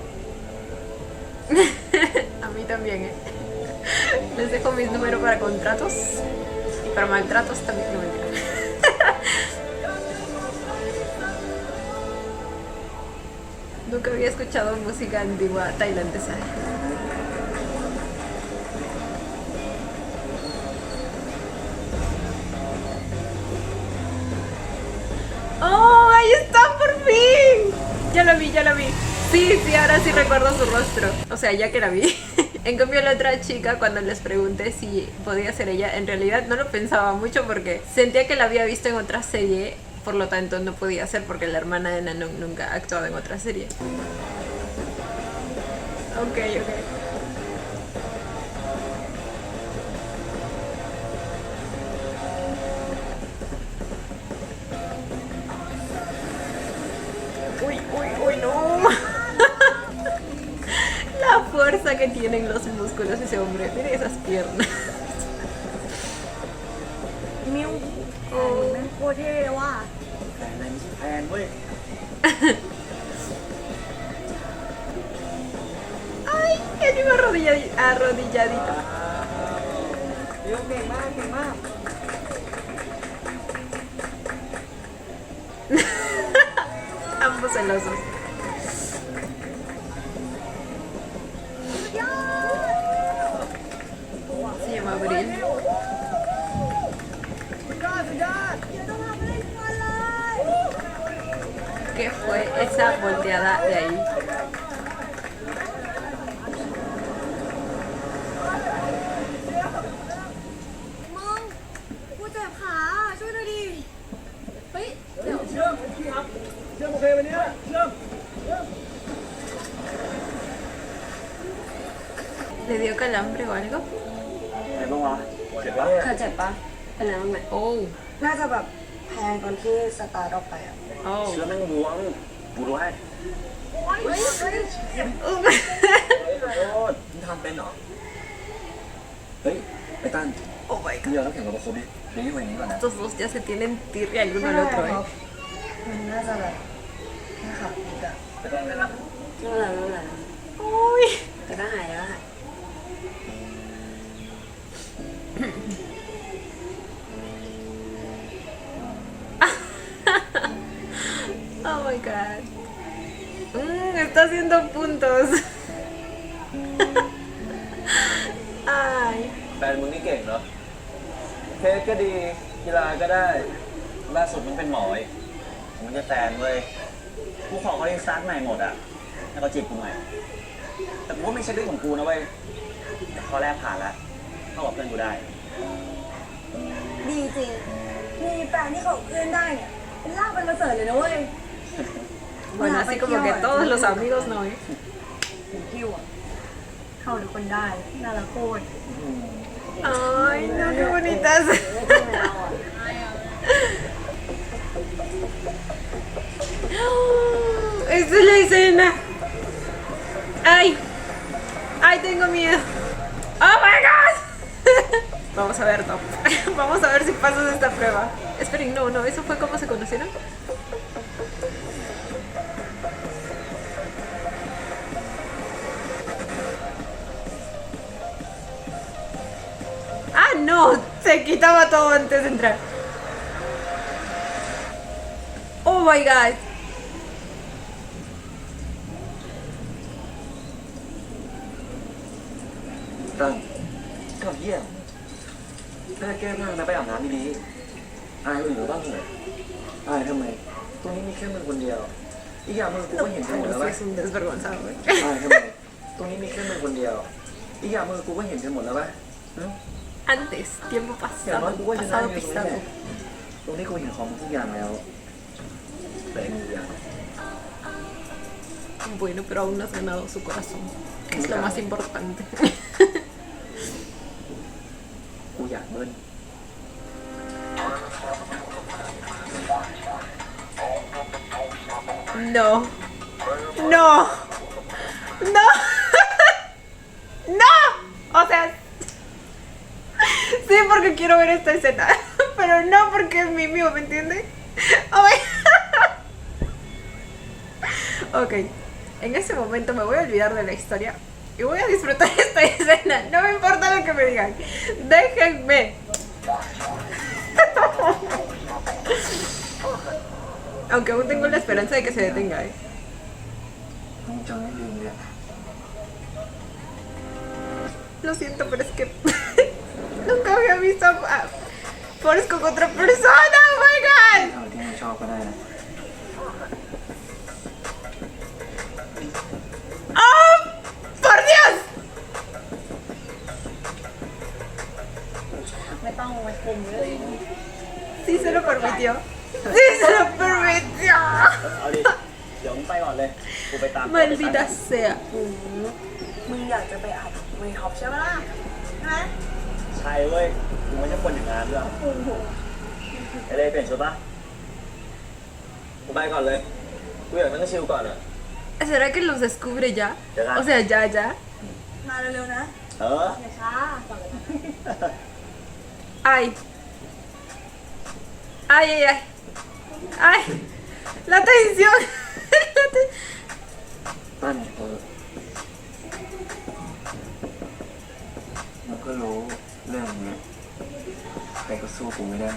A mí también, ¿eh? Les dejo mis números para contratos y para maltratos también. No, mentira. Nunca había escuchado música antigua tailandesa. ¡Oh! ¡Ahí está por fin! Ya la vi, ya la vi. Sí, sí, ahora sí recuerdo su rostro. O sea, ya que la vi. En cambio, la otra chica, cuando les pregunté si podía ser ella, en realidad no lo pensaba mucho porque sentía que la había visto en otra serie. Por lo tanto, no podía ser porque la hermana de Nanong nunca ha actuado en otra serie. Ok, ok. Uy, uy, uy, no. La fuerza que tienen los músculos de ese hombre. Miren esas piernas. มิวแม่งโคตรเท่เลยว่ะ แฟนอะไรไม่ใช่แฟนเว้ย Ay, el mismo arrodilladito. เดี๋ยวเก่งมากเก่งมาก Ambos celosos. Se llama Abril. ¿Qué fue esa volteada de ahí? ¿Le dio calambre o algo? ไหนบ้างวะเจ็บปะ เธอเจ็บปะเป็นอะไรบ้างไหม Oh, น่าจะแบบแพงตอนที่สตาร์ทออกไปอ่ะ oh. เชื้อแม่งม้วงกูรู้ให้ เฮ้ยเฮ้ย โทษมึงทำเป็นเหรอ เฮ้ยไอ้ตั้น Oh my มึง god. ยอมรับแข่งกับโคบินี่ไว้นี้ก่อนนะ Estos dos ya se tienen tirria el uno ไม่ al ได้ otro, ครั ¿eh? บมันน่าจะแบบแค่ขับผิดอ่ะ ไม่ต้องเลยนะ ไม่เป็นไรไม่เป็นไร Uy. แต่ก็หายแล้วหาย Oh my god. Está haciendo puntos. Ay. แฟนมึงนี่เก่งเหรอเทสก็ดีกีฬาก็ได้ล่าสุดมึงเป็นหมออีกมึงจะแฟนเว้ยกูขอเขาเรียนสตาร์ทใหม่หมดอ่ะให้เขาจีบกูหน่อยแต่กูว่าไม่ใช่เรื่องของกูนะเว้ยแต่ข้อแรกผ่านแล้วเข้ากับเพื่อนกูได้ ดีจริง มีแฟนที่เขาเพื่อนได้เนี่ยเป็นลาบเป็นประเสริฐเลยนะเว้ย Bueno, así como que todos los amigos no, ¿eh? ถึงคิวอ่ะท เข้าทุกคนได้น่ารักโคตร Ay, no, qué bonitas. Esta es la escena. Ay, ay, tengo miedo. Oh my god. Vamos a ver, Top. Vamos a ver si pasas esta prueba. Esperen, no, no, eso fue como se conocieron. Ah, no, se quitaba todo antes de entrar. Oh my god. Tân, cái gì à? Thếแก้ผ้านะไปอาบน้ำดีๆอายคนอื่นบ้างเหรออายทำไมตรงนี้มีแค่มึงคนเดียวอีกอย่างมึงกูก็เห็นกันหมดแล้ว No, ปะ es un desvergonzado. อายทำไมตรงนี้มีแค่มึงคนเดียวอีกอย่างมึงกูก็เห็นกันหมดแล้วปะฮะ Antes, tiempo อย่างน้อย pasado, กูก็ชนะ pasado อยู่ตรงนี้แหละ pisado. ตรงนี้กูเห็นของมึงทุกอย่างแล้วแต่ไอ้มึงอย่าง Bueno, pero aún no has ganado su corazón. Que es lo más importante. กูอยากเบิ้ล No. No. No. No. O sea, sí porque quiero ver esta escena, pero no porque es mi mío, ¿me entiendes? Oh my- Ok, en ese momento me voy a olvidar de la historia y voy a disfrutar esta escena. No me importa lo que me digan. Déjenme. Aunque aún tengo la esperanza de que se detenga, ¿eh? มึงจำไม่ลืมเลย Lo siento, pero es que nunca había visto a Forrest con otra persona. Oh my god. เอาที่มึงชอบก็ได้นะ ¡Oh! ¡Por Dios! ไม่ต้องมาชมเลย Sí se lo permitió. Sí se lo permitió. เอาดิเดี๋ยวมึงไปก่อนเลยกูไปตาม Maldita sea. มึงอยากจะไปอัดเวท็อปใช่ไหมล่ะใช่ไหม ใช่เว้ยกูไม่ใช่คนอย่างงานด้วยไอ้เลยเปลี่ยนชุดปะกูไปก่อนเลยกูอยากนั่งชิลก่อนอ่ะ ¿Será que los descubre ya? Ya. O sea, ya, ya. มาเร็วๆนะ เออ อย่าช้าก่อนเลย Ay. Ay, ay, ay. Ay. La tensión. La te- ตั้นมันก็รู้เรื่องนี้ใครก็สู้กูไม่ได้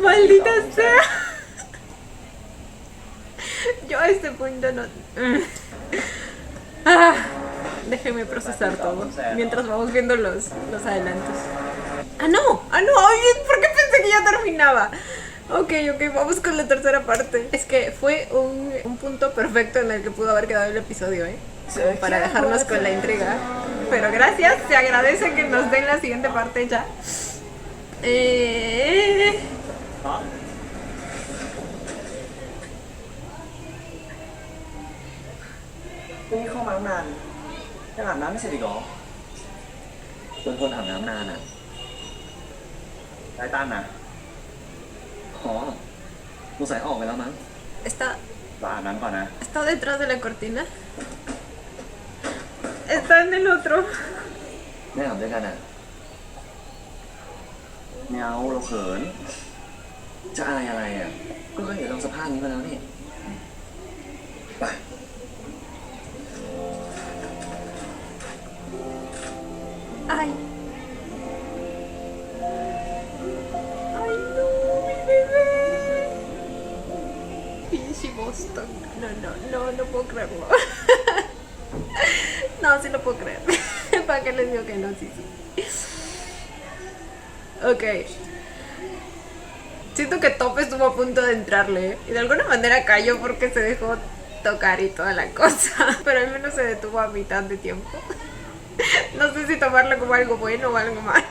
Maldita sea. Yo a este punto no. Ah, déjeme procesar todo mientras vamos viendo los adelantos. ¡Ah, no! ¡Ah, no! Ay, ¿por qué pensé que ya terminaba? Ok, ok, vamos con la tercera parte. Es que fue un punto perfecto en el que pudo haber quedado el episodio, ¿eh? Como para dejarnos con la intriga. Pero gracias, se agradece que nos den la siguiente parte ya. พรุ่งนี้เข้ามาตั้งนานยังอาบน้ำไม่เสร็จอีกเหรอเป็นคนอาบน้ำนานอ่ะได้ตั้นนะอ๋อกูใส่ออกไปแล้วมั้ง Está, รออาบน้ำก่อนนะ está detrás de la cortina. Está en el otro. ไม่อาบด้วยกันอ่ะไม่เอาเราเขิน จะอายอะไรอ่ะก็เคยเห็นเราสภาพนี้มาแล้วนี่ไป Ay. Ay, no, mi bebé. Pinche Boston. No puedo creerlo. No, sí lo puedo creer. ¿Para qué les digo que no? Sí. Ok. Siento que Top estuvo a punto de entrarle y de alguna manera cayó porque se dejó tocar y toda la cosa. Pero al menos se detuvo a mitad de tiempo. No sé si tomarlo como algo bueno o algo malo.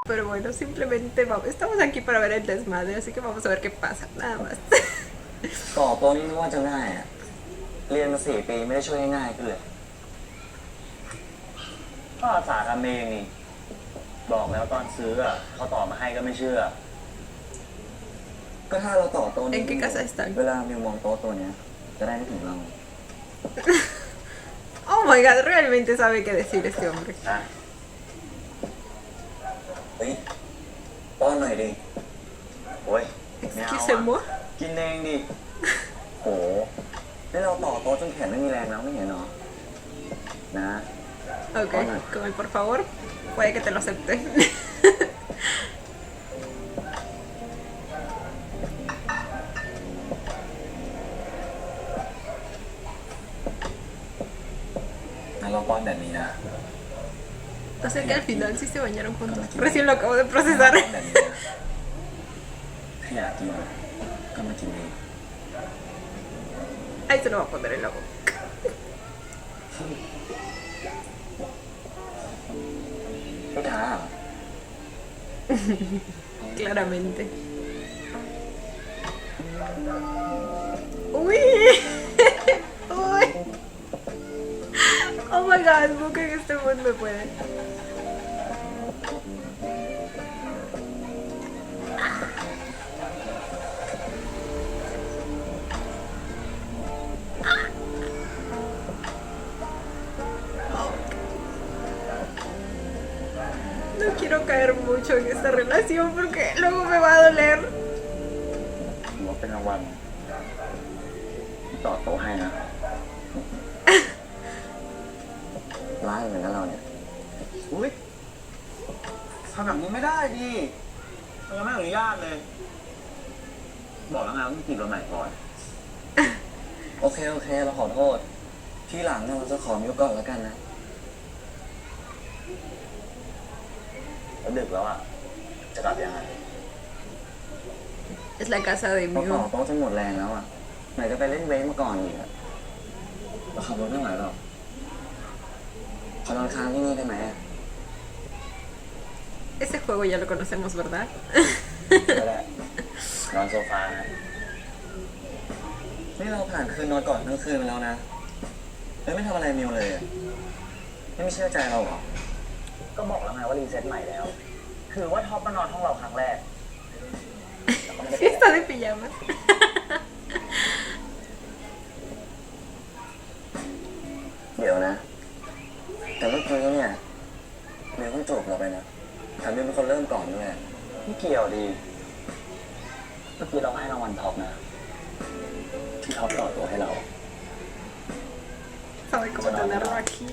Pero bueno, simplemente vamos, estamos aquí para ver el desmadre, así que vamos a ver qué pasa, nada más. ต่อโต๊ะนี่ไม่ว่าจะง่ายอะเรียนมา4 ปีไม่ได้ช่วยให้ง่ายขึ้นเลยก็อาสาทำเองนี่บอกแล้วตอนซื้ออะเขาต่อมาให้ก็ไม่เชื่อ ก็ถ้าเราต่อโต๊ะนี้ ¿En qué casa están? เวลามิวมองโต๊ะตัวเนี้ยจะได้ไม่ถึงเรา Oh my god, realmente sabe qué decir este hombre. นะเฮ้ยป้อนหน่อยดิโอ้ยไม่เอาอะ Excusez-moi. กินเองดิโหนี่เราต่อโต๊ะจนแขนไม่มีแรงแล้วไม่เห็นเหรอนะ Ok, con el por favor, puede que te lo acepte. งั้นเราป้อนแบบนี้นะ O sea que al final sí se bañaron juntos. Recién lo acabo de procesar. ป้อนแบบนี้นะถ้าอยากกินก็มากินเอง Ahí se lo va a poner en la boca. ไม่ท้าเหรอ Claramente. Uy. Uy. Oh my god, nunca en este mundo puede. No quiero caer mucho en esta relación porque luego me va a doler. ถือว่าเป็นรางวัลที่ต่อโต๊ะให้นะร้ายเหมือนกันเราเนี่ย อุ้ยทำแบบนี้ไม่ได้ดิมันยังไม่อนุญาตเลย บอกแล้วไงว่าต้องจีบเราใหม่ก่อน โอเคเราขอโทษ ที่หลังเนี่ยเราจะขอมิวก่อนแล้วกันนะแล้วดึกแล้วอ่ะ จะกลับยังไง Es la casa de พอต่อ Mew. โต๊ะจนหมดแรงแล้วอ่ะไหนจะไปเล่นเวกมาก่อนอีกอะเราขับรถไม่ไหวหรอกขอนอนค้างที่นี่ได้ไหมอะ Ese juego ya lo conocemos, ¿verdad? ก็ได้นอนโซฟานะนี่เราผ่านคืนนอนก่อนทั้งคืนมาแล้วนะไม่ทำอะไรมิวเลยอะไม่เชื่อใจเราเหรอ ก็บอกแล้วไงว่ารีเซ็ตใหม่แล้ว คือว่าท็อปมานอนห้องเราครั้งแรก Fiesta de pijama. เดี๋ยวนะ แต่เมื่อกี้เนี่ยมิวเพิ่งจูบเราไปนะแต่มิวเป็นคนเริ่มก่อนด้วยไม่เกี่ยวดีเมื่อกี้เราให้รางวัลท็อปนะ ที่ท็อปต่อตัวให้เรา Sabe cómo tenerlo aquí.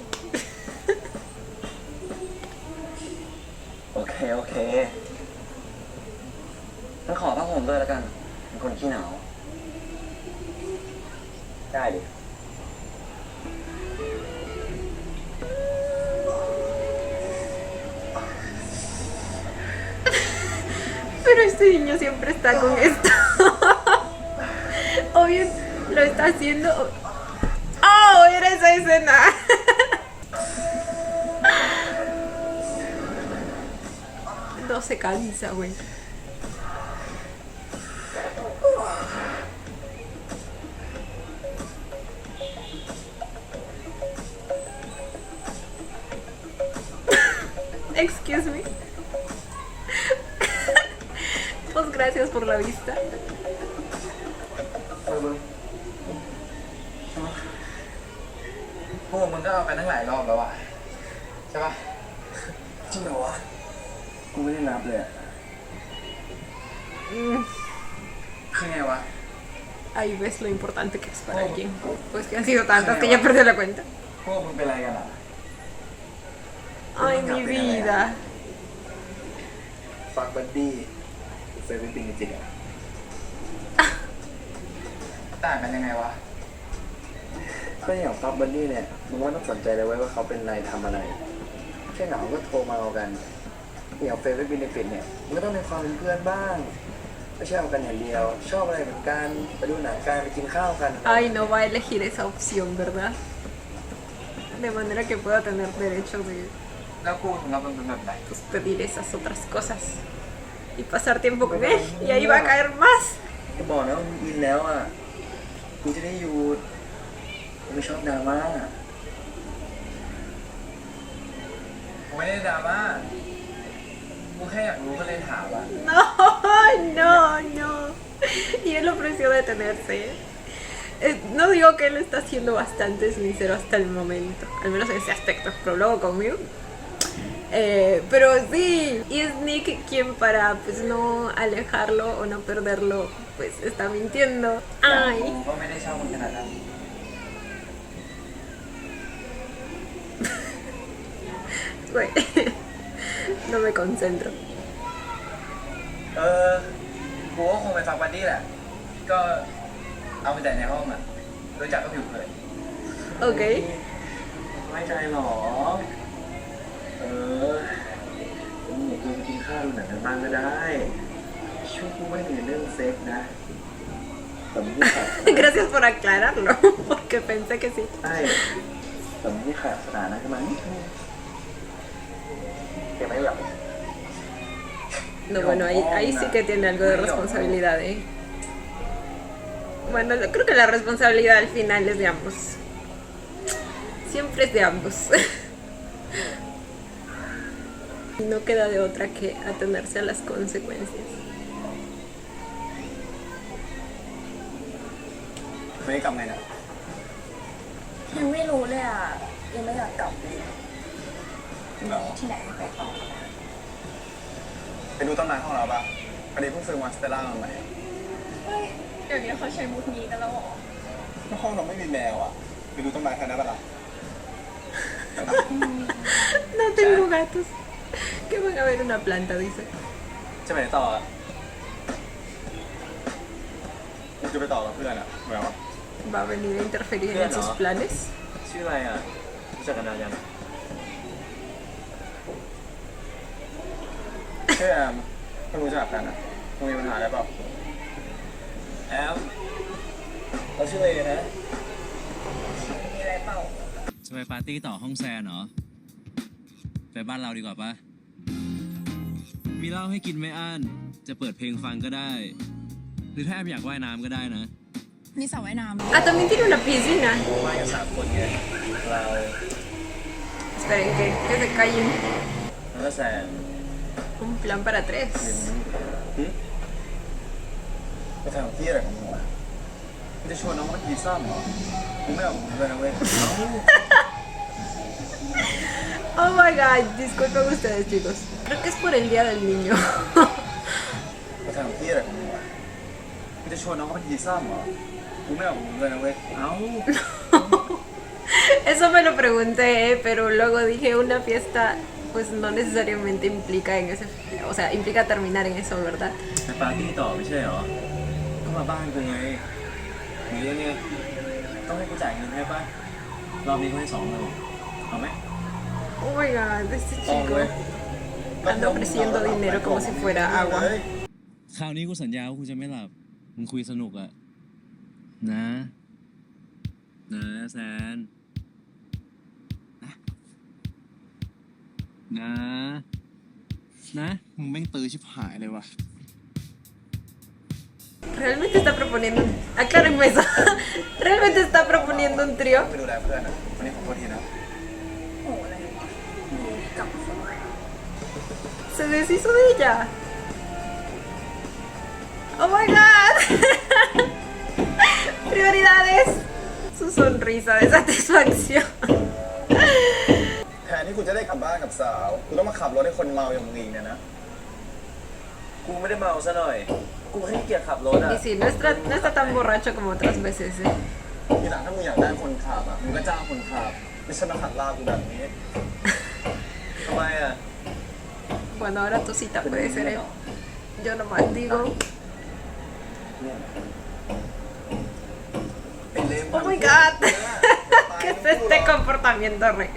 โอเคงั้นขอผ้าห่มด้วยแล้วกันเป็นคนขี้หนาว ได้ดิ Pero este niño siempre está con esto. Obvio lo está haciendo. ¡Oh! Era esa escena. No se cansa, güey. Excuse me. Pues gracias por la vista. พวกมึงก็เอากันทั้งหลายรอบแล้วอ่ะใช่ปะ จริงเหรอวะ กูไม่ได้นับเลยอะ คือไงวะ Ahí ves lo importante que es para alguien. Pues que han sido tantas que ya perdí la cuenta. พวกมึงเป็นอะไรกันอ่ะ Ay, mi vida. ฟังบัดดี้เซฟติ้งจริงๆอ่ะ ต่างกันยังไงวะ ก็อย่างฟักบันนี่เนี่ยมึงว่าต้องสนใจเลยไว้ว่าเขาเป็นอะไรทำอะไรแค่เหงาก็โทรมาเอากันอย่างเฟรนด์เบนฟิตเนี่ยมันก็ต้องมีความเป็นเพื่อนบ้างไม่ใช่เอากันอย่างเดียว ชอบอะไรเหมือนกันไปดูหนังกันไปกินข้าวกัน Ay, no va a elegir esa opción, ¿verdad? De manera que pueda tener derecho de แล้วกูสำหรับมันเป็นแบบไหน pues, pedir esas otras cosas y pasar tiempo con él. Y ahí va a caer más. ก็บอกนะว่ามึงอินแล้วอ่ะกูจะได้หยุดกูไม่ชอบดราม่า กูไม่ได้ดราม่ากูแค่อยากรู้ก็เลยถามอ่ะ No, no, no. Y él ofreció detenerse. No digo que él está siendo bastante sincero hasta el momento, al menos en ese aspecto, pero luego conmigo. Pero sí, y es Nick quien para pues no alejarlo o no perderlo, pues está mintiendo. กู Ay, ก็ไม่ได้ชอบมึงขนาดนั้น güey, no me concentro. กูก็คงไปฟังบันดี้แหละ ก็เอาไปแต่ในห้องอ่ะรู้จักก็ผิวเผิน Ok. ไม่ใจหรอมึงอยากกินข้าวดูหนังกันบ้างก็ได้ช่วยกูไม่ถึงเรื่องเซ็กนะแต่มึงที่ขาด Gracias por aclararlo, porque pensé que sí. ใช่แต่มึงที่ขาดสถานะกันมานิดนึงเก็บไม่หลับ No, bueno, ahí sí que tiene algo de responsabilidad, ¿eh? Bueno, yo creo que la responsabilidad al final es de ambos. Siempre es de ambos. Y no queda de otra que atenerse a las consecuencias. ไม่ได้กลับไงนะ ยังไม่รู้เลยอ่ะยังไม่อยากกลับเลย เหรอ ที่ไหนไปต่อ ไปดูต้นไม้ของเราปะพอดีเพิ่งซื้อมอนสเตอร่ามาใหม่ เฮ้ยเดี๋ยวนี้เขาใช้มุกนี้กันแล้วเหรอ ก็ห้องเราไม่มีแมวอ่ะ ไปดูต้นไม้แทนได้ปะล่ะ No tengo gatos. Que van a ver una planta, dice. จะไปไหนต่ออ่ะกูจะไปต่อกับเพื่อนอ่ะเหมือนว่า ¿Va a venir a interferir en sus planes? ชื่ออะไรอ่ะรู้จักกันนานยัง เพื่อนเพิ่งรู้จักกันอ่ะมึงมีปัญหาอะไรเปล่า แอมเราชื่ออะไรนะ มีอะไรเปล่า จะไปปาร์ตี้ต่อห้องแซนเหรอ ไปบ้านเราดีกว่าปะมีเหล้าให้กินไม่อั้น จะเปิดเพลงฟังก็ได้ หรือถ้าแอมอยากว่ายน้ำก็ได้นะ มีสระว่ายน้ำ Ah, también tiene una piscina. มากัน3 คนไงเรา Esperen, que se callen. แล้วก็แซน Un plan para 3. ไปทำที่อะไรของมึงวะมึงจะชวนน้องมากีซ้ำเหรอมึงไม่เอาผมเลยนะเว้ย Oh my god, disculpen ustedes, chicos. Creo que es por el día del niño. ไปทำที่อะไรของมึงวะมึงจะชวนน้องมากีซ้ำเหรอมึงไม่เอาผมเลยนะเว้ย เอ้า Eso me lo pregunté, pero luego dije una fiesta pues no necesariamente implica en ese, o sea, implica terminar en eso, ¿verdad? ไปปาร์ตี้ต่อไม่ใช่เหรอ ก็มาบ้านกูไงหรือยังไงต้องให้กูจ่ายเงินให้ป่ะรอบนี้กูให้20,000เอาไหม Oh my god, este ต้อง chico เว้ย anda ofreciendo dinero como si fuera agua. คราวนี้กูสัญญาว่ากูจะไม่หลับ มึงคุยสนุกอะนะ นะแซน นะ นะ มึงแม่งตื้อชิบหายเลยว่ะ Realmente está proponiendo, aclárenme eso. Realmente está proponiendo un trío. ไปดูแลเพื่อนอ่ะวันนี้ขอโทษทีนะ โอ้อะไรวะกลับมาคนละ Se deshizo de ella. Oh my god. Prioridades. Su sonrisa de satisfacción. แทนที่กูจะได้กลับบ้านกับสาว กูต้องมาขับรถให้คนเมาอย่างมึงอีกเนี่ยนะ กูไม่ได้เมาซะหน่อย กูแค่ขี้เกียจขับรถอ่ะ Y sí, no está tan borracho como otras veces. ทีหลังถ้ามึงอยากได้คนขับอ่ะ มึงก็จ้างคนขับ ไม่ใช่มาขัดลากูแบบนี้ ทำไมอ่ะ Bueno, ahora tu cita puede ser él. Yo nomás digo. ไอ้เลม Oh my god. ¿Qué es este comportamiento, Rey?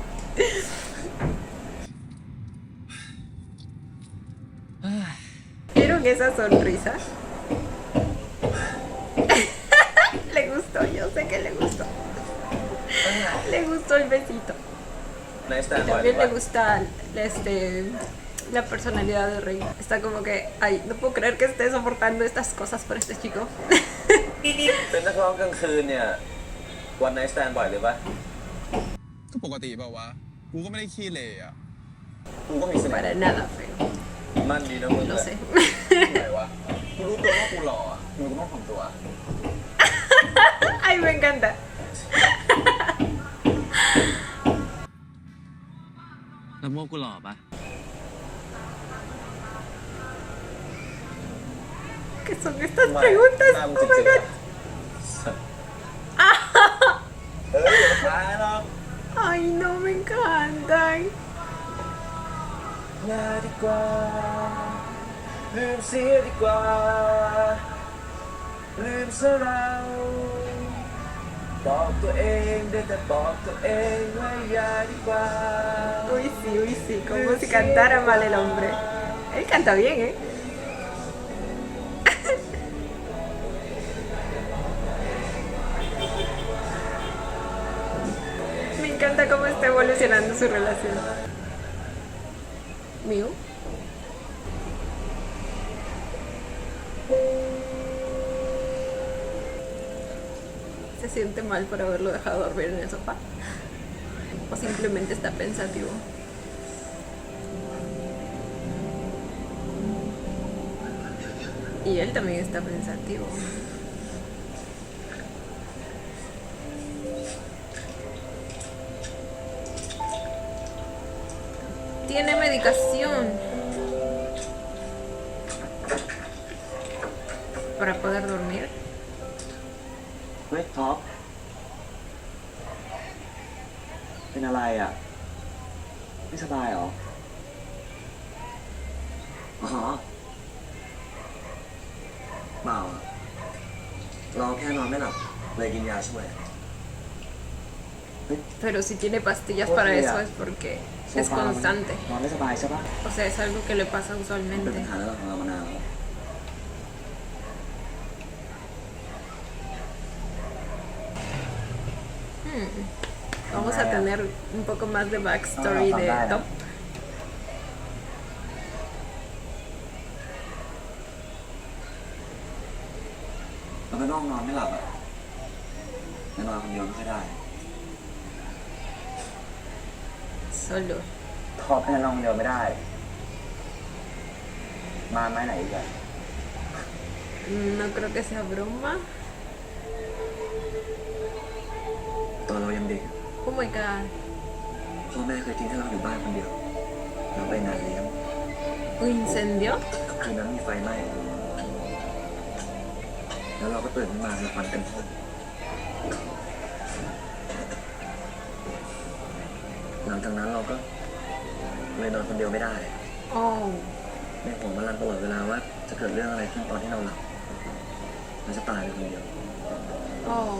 ¿Vieron esa sonrisa? Le gustó, yo sé que le gustó. Le gustó el besito. ในสแตน Y บ่อยหรื también อเป le ล่า gusta la personalidad de Rey. Está como que, ay, no puedo creer que esté soportando estas cosas por este chico. เป็นนักร้องกลางคืนเนี่ยวันไนสแตนบ่อยหรือเปล่า ก็ปกติเปล่าวะ กูก็ไม่ได้ขี้เหร่อะ กูก็มีเสน่ Para ห์ nada feo. มันดีนะมึง Lo อะ sé. ไหนวะกูรู้ตัวว่ากูหล่ออะมึงก็ต้องทำตัว Ay, me encanta. แล้วโมกูหล่อปะ ¿Qué son estas ไม่ preguntas? หน้ามึง Oh จ my ริงๆ god. อะเฮ้ยอย่าตายหรอก Ay, no, me encantan. ลาดีกว่าลืมเสียดีกว่าลืมซะเราบอกตัวเองได้แต่บอกตัวเองว่าอย่าดีกว่า Uy, sí, como si cantara mal el hombre. Él canta bien, ¿eh? Me encanta cómo está evolucionando su relación. ¿Mío? ¿Se siente mal por haberlo dejado dormir en el sofá? ¿O simplemente está pensativo? Y él también está pensativo. Tiene medicación para poder dormir. เฮ้ยท็อปเป็นอะไรอ่ะไม่สบายเหรออ๋อเปล่าอะเราแค่นอนไม่หลับเลยกินยาช่วย Pero si tiene pastillas para eso es porque es constante. นอนไม่สบายใช่ปะ O sea, es algo que le pasa เป็น usualmente. ปัญหาแล้วของเรามานานแล้ว Vamos a tener un poco más de backstory de Top. เราก็นอนไม่หลับอ่ะนอนคนเดียวไม่ค่อยได้ Solo. ท็อปเนี่ยนอนคนเดียวไม่ได้ มาไหมไหนอีกอะ No creo que sea broma. ตอนเรายังเด็ก Oh my god. พ่อแม่เคยทิ้งให้เราอยู่บ้านคนเดียว เราไปงานเลี้ยง ¿Un incendio? คืนนั้นมีไฟไหม้ แล้วเราก็ตื่นขึ้นมามีควันเต็มห้องหลังจากนั้นเราก็เลยนอนคนเดียวไม่ได้ Oh. ในหัวมันรันตลอดเวลาว่าจะเกิดเรื่องอะไรขึ้นตอนที่เราหลับเราจะตายไปคนเดียว Oh.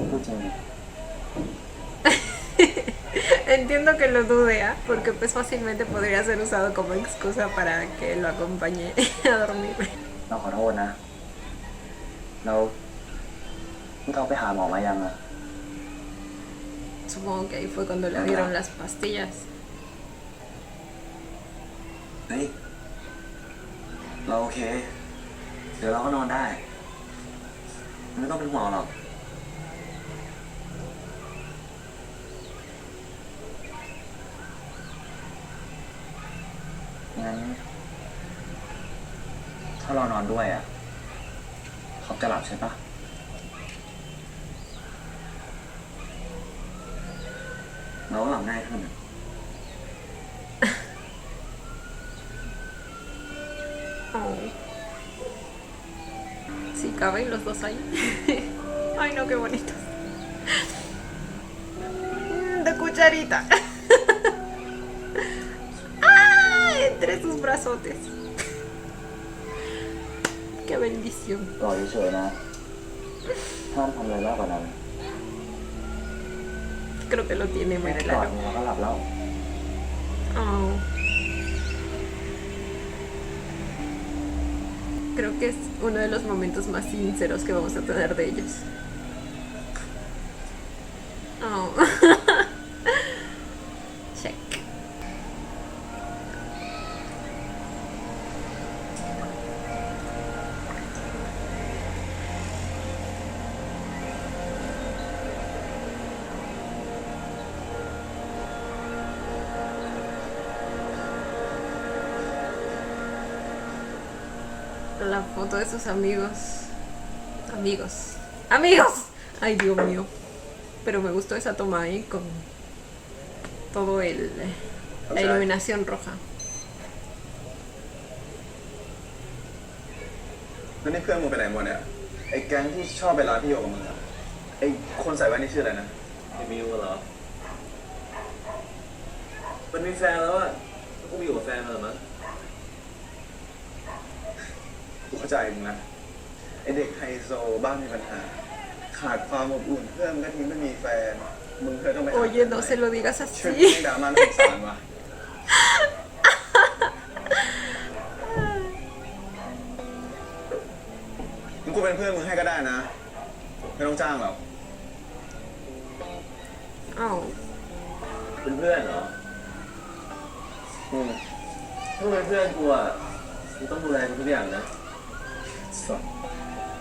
พูดจริง Entiendo que lo dude, ¿ah? Porque pues fácilmente podría ser usado como excusa para que lo acompañe a dormir. เราขอโทษนะ เราต้องไปหาหมอมายังอะ Supongo que ahí fue cuando le dieron las pastillas. เฮ้ย เราโอเค เดี๋ยวเราก็นอนได้ ไม่ต้องเป็นห่วงหรอก งั้น ถ้าเรานอนด้วยอ่ะเขาจะหลับใช่ปะเราก็หลับง่ายขึ้นอะ Oh. Si caben los dos ahí. Ay, no, qué bonitos. De cucharita. Ah, entre sus brazotes. Qué bendición. รอเฉยๆนะห้ามทำอะไรมากกว่านั้น Creo que lo tiene ไม่ muy ได้กอด claro. มึงแล้วก็หลับแล้ว Oh. Creo que es uno de los momentos más sinceros que vamos a tener de ellos. Oh. Check. La foto de sus amigos. Amigos. ¡Amigos! Ay, Dios mío. Pero me gustó esa toma ahí con todo la iluminación roja. แล้วนี่เพื่อนมึงไปไหนหมดเนี่ย ไอ้แก๊งที่ชอบไปร้านพี่โยกับมึงอะไอ้คนใส่แว่นนี่ชื่ออะไรนะ ไอ้มิวเหรอ มันมีแฟนแล้วอะกูไปอยู่กับแฟนมันเหรอมั้ง กูเข้าใจมึงนะ ไอ้เด็กไฮโซบ้านมีปัญหา ขาดความอบอุ่นเพื่อนก็ทิ้งไม่มีแฟน มึงเคยต้องไปหา Oye, no se lo digas ช่วย así. มึงดราม่าน่าสงสารว่ะมึงกูเป็นเพื่อนมึงให้ก็ได้นะ ไม่ต้องจ้างหรอก Oh. เป็นเพื่อนเหรอ ถ้าเป็นเพื่อนกูอะกูต้องดูแลกูทุกอย่างนะ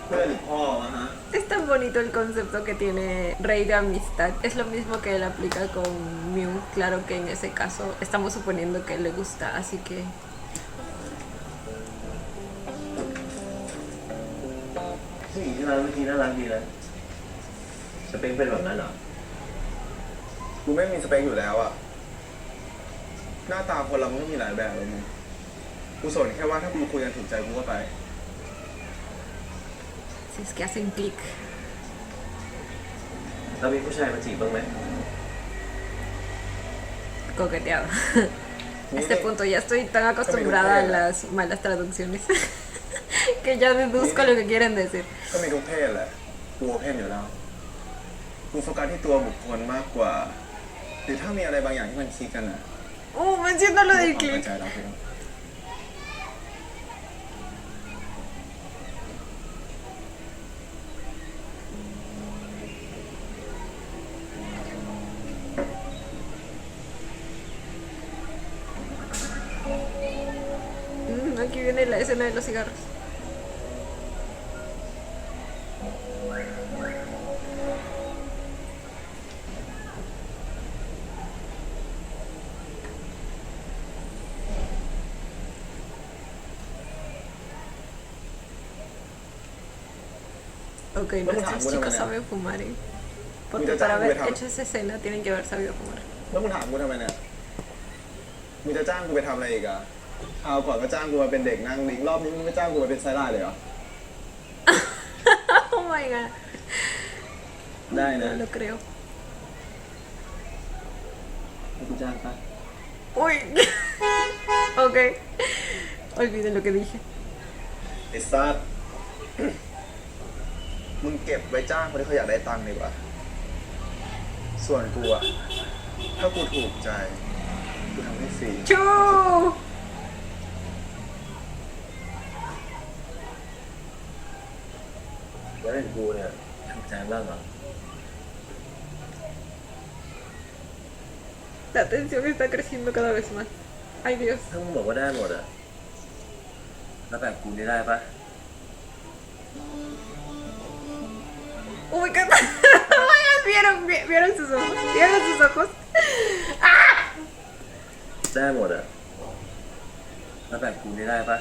เพื่อนหรือพ่อวะฮะ Es tan bonito el concepto que tiene Rey de amistad. Es lo mismo que él aplica con Mew. Claro que en ese caso estamos suponiendo que él le gusta, así que... ผู้หญิงที่ร้านเมื่อกี้น่ารักดีนะสเปคเป็นแบบนั้นเหรอ กูไม่มีสเปคอยู่แล้วอะหน้าตาคนเรามันก็มีหลายแบบเลยมึงกูสนแค่ว่าถ้ากูคุยกันถูกใจกูก็ไป Si es que hacen clic. แล้วมีผู้ชายมาจีบบ้างไหม Coqueteado. A este punto ya estoy tan acostumbrada a las malas traducciones que ya deduzco lo que quieren decir. ก็มีทุกเพศแหละกูโอเพนอยู่แล้วกูโฟกัสที่ตัวบุคคลมากกว่า หรือถ้ามีอะไรบางอย่างที่มันคลิกกันอะ Oh, menciona lo del กูเข้า clic. ใจเราเอง Aquí viene la escena de los cigarros. Ok, nuestros chicos saben fumar, ¿eh? Porque para haber hecho esa escena tienen que haber sabido fumar. แล้วมึงถามกูทำไมเนี่ยมึงจะจ้างกูไปทำอะไรอีกอะคราวก่อนก็จ้างกูมาเป็นเด็กนั่งลิงรอบนี้มึงไม่จ้างกูมาเป็นไซร่าเลยเหรอ Oh my god. ได้นะ No lo creo. ให้กูจ้างปะ Uy. Ok. Olviden lo que dije. ไอ้ซัด มึงเก็บไว้จ้างคนที่เขาอยากได้ตังค์ดีกว่า ส่วนกูอะถ้ากูถูกใจกูทำให้ฟรี ¡Chu! แล้วเห็นกูเนี่ยถูกใจบ้างเหรอ La tensión está creciendo cada vez más. Ay, Dios. ถ้ามึงบอกว่าได้หมดอะแล้วแบบกูนี่ได้ปะ Uy, qué ¿Vieron sus ojos? ¿Vieron sus ojos? ¡Ah! ได้หมดอะแล้วแบบกูนี่ได้ปะ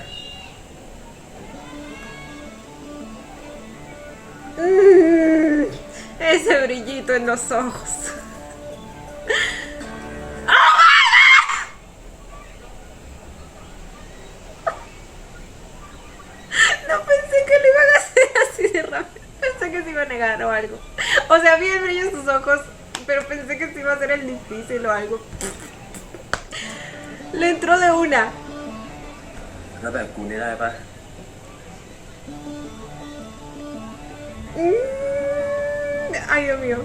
Ese brillito en los ojos. No pensé que lo iban a hacer así de rápido. Pensé que se iba a negar o algo. O sea, vi el brillo en sus ojos, pero pensé que se iba a hacer el difícil o algo. Le entró de una. แล้วแบบกูนี่ได้ปะ Ay, Dios mío.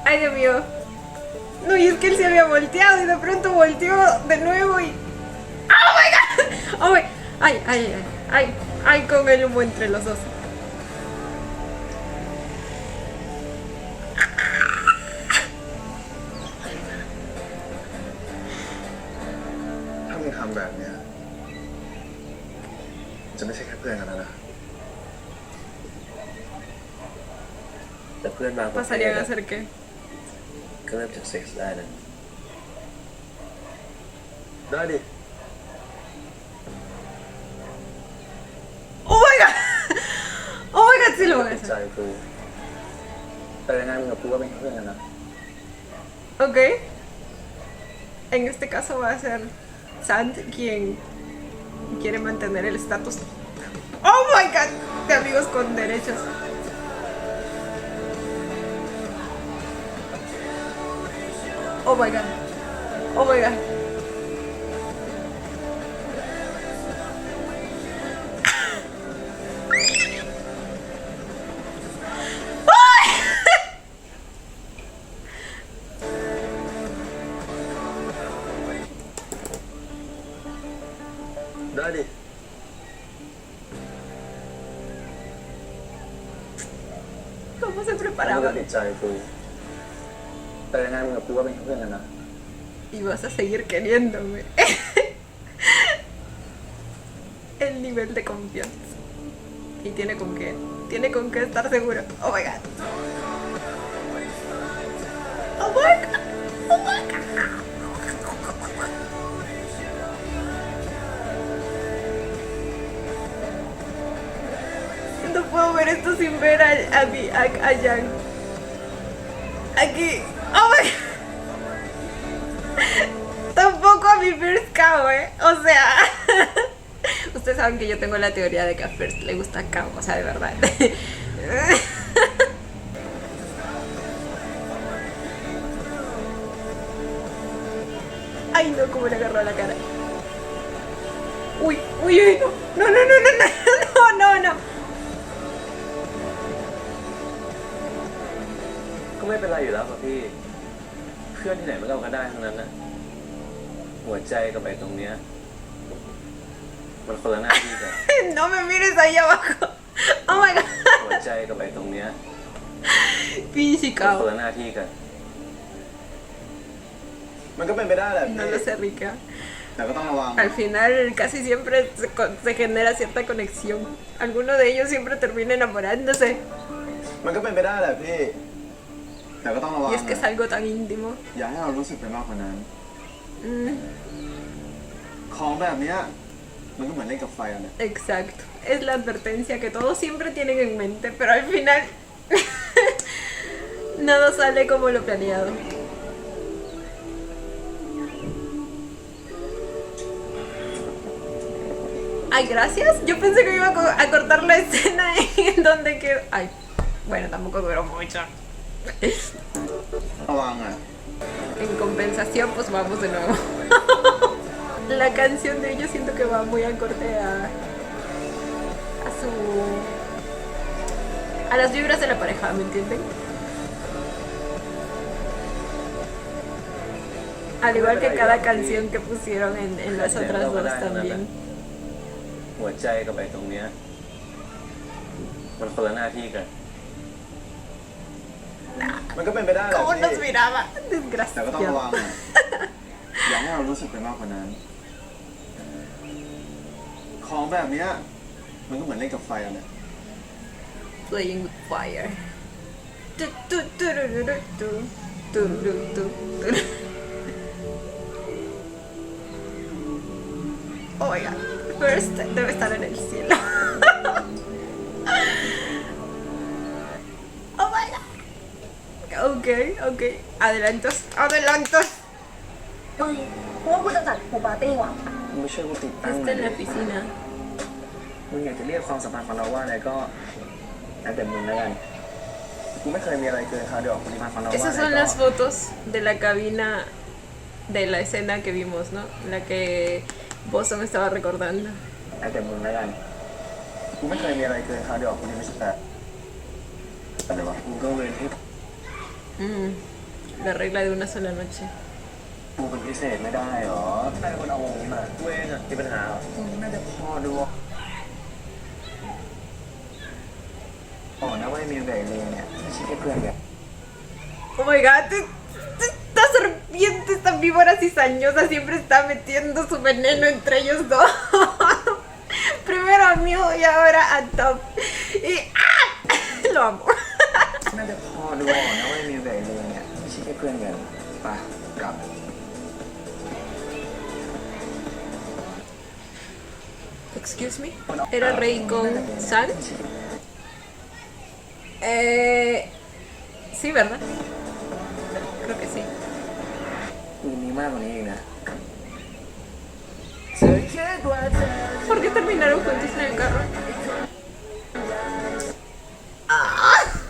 Ay, Dios mío. No, y es que él se había volteado y de pronto volteó de nuevo y... ¡Oh, my God! Oh, my... Ay, ay, ay, ay, ay, con el humo entre los dos.ถ้ามึงทำแบบเนี้ยจะไม่ใช่แค่เพื่อนกันแล้วนะ แต่เพื่อนบางประเภท ¿Pasarían a hacer qué? ก็เริ่มจากเซ็กส์ได้นะ ได้ดิ ¡Oh, my God! ¡Oh, my God! Sí lo van a ติดใจ hacer. กูแต่ยังไงมึงกับกูก็เป็นแค่เพื่อนกันนะ Ok. En este caso va a ser Sant quien quiere mantener el estatus. ¡Oh, my God! De amigos con derechos. Oh my God. Oh my God. ¡Ay! ได้ดิ ¿Cómo se มึง preparaba? ก็ติดใจกูแต่ยังไงมึงกับกูก็เป็นแค่เพื่อนกันนะ Y vas a seguir queriéndome. El nivel de confianza. Y tiene con qué. Tiene con qué estar seguro. Oh my God. Oh my God. Oh my God. No puedo ver esto sin ver a Yang. Aquí. Oh my God. Tampoco a mi First Cow, O sea, ustedes saben que yo tengo la teoría de que a First le gusta Cow, o sea, de verdad. Ay, no, cómo le agarró la cara. Uy, uy, uy, no. No, no, no, no, no, no, no, no. ก็ไม่เป็นไรอยู่แล้วครับพี่ เพื่อนที่ไหนมันก็ได้ทั้งนั้นนะหัวใจกับไอ้ตรงเนี้ยมันคนละหน้าที่กัน No me mires ahí abajo. Oh my god. หัวใจกับไอ้ตรงเนี้ย Pinche มัน Cow. คนละหน้าที่กัน มันก็เป็นไปได้แหละ No lo sé, Rica. แต่ก็ต้องระวัง Al final casi siempre se genera cierta conexión. Alguno de ellos siempre termina enamorándose. มันก็เป็นไปได้แหละพี่ แต่ก็ต้องระวัง Y es que es algo tan íntimo. อย่าให้เรารู้สึกไปมากกว่านั้น Mm, ของแบบเนี้ยมันก็เหมือนเล่นกับไฟอะเนี่ย exacto. Es la advertencia que todos siempre tienen en mente, pero al final nada sale como lo planeado. Ay, gracias. Yo pensé que iba a cortar la escena en donde quedó. Ay, bueno, tampoco duró mucho. ระวังอ่ะ En compensación, pues vamos de nuevo. La canción de ellos siento que va muy acorde a las vibras de la pareja, ¿me entienden? Al igual que cada canción que pusieron en las otras dos también. หัวใจกับไอ้ตรงเนี้ยมันคนละหน้าที่กัน มันก็เป็นไปได้แหละ ¿Cómo พี่ nos miraba? แต่ก็ต้องระวัง Desgraciado. อ่ะ อย่าให้เรารู้สึกไปมากกว่านั้น ของแบบเนี้ยมันก็เหมือนเล่นกับไฟอะเนี่ย Playing with fire. Tu, tu, turururu, tu, tururu, tu, turu. Oh my god. First debe estar en el cielo. Oh my god. Ok, ok. Adelantos, adelantos. เฮ้ยเพราะว่ากูจะจัดพูลปาร์ตี้ว่ะ มึงไม่ช่วยกูติดตั้ง Está en la piscina. มึงอยากจะเรียกความสัมพันธ์ของเราว่าอะไรก็แล้วแต่มึงแล้วกัน กูไม่เคยมีอะไรเกินคาร์ดอก ความสัมพันธ์ของเราว่า Esas อะไร son ก็ las fotos de la cabina de la escena que vimos, ¿no? La que Bosom estaba recordando. แล้วแต่มึงแล้วกัน กูไม่เคยมีอะไรเกินครั้งเดียวกับคนที่ไม่ใช่แฟนอะไรวะกูก็เว้นให้ La regla de una sola noche. กูเป็นพิเศษไม่ได้หรอใครคนเอาวงนี้มากูเองอะมีปัญหาเหรอน่าจะพอดูนะว่ามีแบบเลยเนี่ยไม่ใช่แค่เพื่อนกัน Oh my god, esta serpiente, esta víbora cizañosa siempre está metiendo su veneno entre ellos dos. Primero a Mew y ahora a Top. Y ¡ah! Lo amo. น่าจะพอดูนะว่ามีแบบเลยเนี่ยไม่ใช่แค่เพื่อนกันไปกลับ Excuse me. ¿Era Rey con San? Sí, ¿verdad? Creo que sí. มีมากกว่านี้อีกนะ ¿Por qué terminaron juntos en el carro?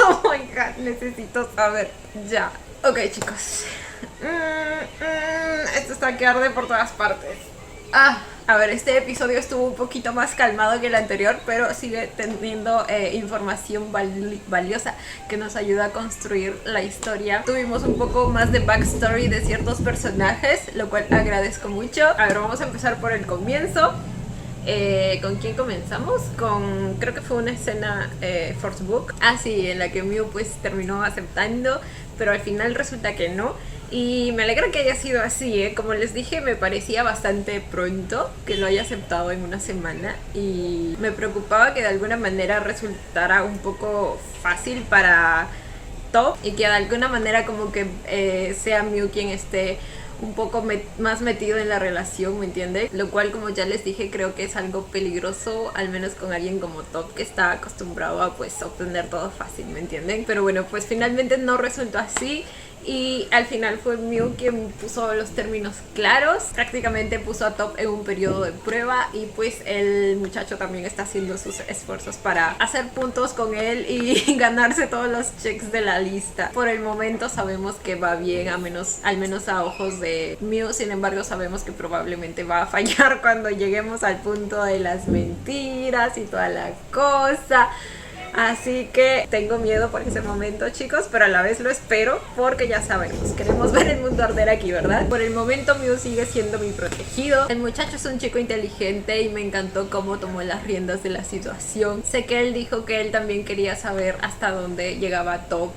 Oh my god, necesito saber ya. Ok, chicos. Esto está que arde por todas partes. A ver, este episodio estuvo un poquito más calmado que el anterior, pero sigue teniendo información valiosa que nos ayuda a construir la historia. Tuvimos un poco más de backstory de ciertos personajes, lo cual agradezco mucho. A ver, vamos a empezar por el comienzo. ¿Con quién comenzamos? Creo que fue una escena Force Book. Sí, en la que Mew pues terminó aceptando, pero al final resulta que no. Y me alegra que haya sido así, ¿eh? Como les dije, me parecía bastante pronto que lo haya aceptado en una semana. Y me preocupaba que de alguna manera resultara un poco fácil para Top. Y que de alguna manera como que sea Mew quien esté un poco más metido en la relación, ¿me entiende? Lo cual, como ya les dije, creo que es algo peligroso, al menos con alguien como Top, que está acostumbrado a pues obtener todo fácil, ¿me entienden? Pero bueno, pues finalmente no resultó así. Y al final fue Mew quien puso los términos claros, prácticamente puso a Top en un periodo de prueba y pues el muchacho también está haciendo sus esfuerzos para hacer puntos con él y ganarse todos los checks de la lista. Por el momento sabemos que va bien, al menos a ojos de Mew. Sin embargo, sabemos que probablemente va a fallar cuando lleguemos al punto de las mentiras y toda la cosa. Así que tengo miedo por ese momento, chicos, pero a la vez lo espero porque ya sabemos, queremos ver el mundo arder aquí, ¿verdad? Por el momento Mew sigue siendo mi protegido. El muchacho es un chico inteligente y me encantó cómo tomó las riendas de la situación. Sé que él dijo que él también quería saber hasta dónde llegaba Top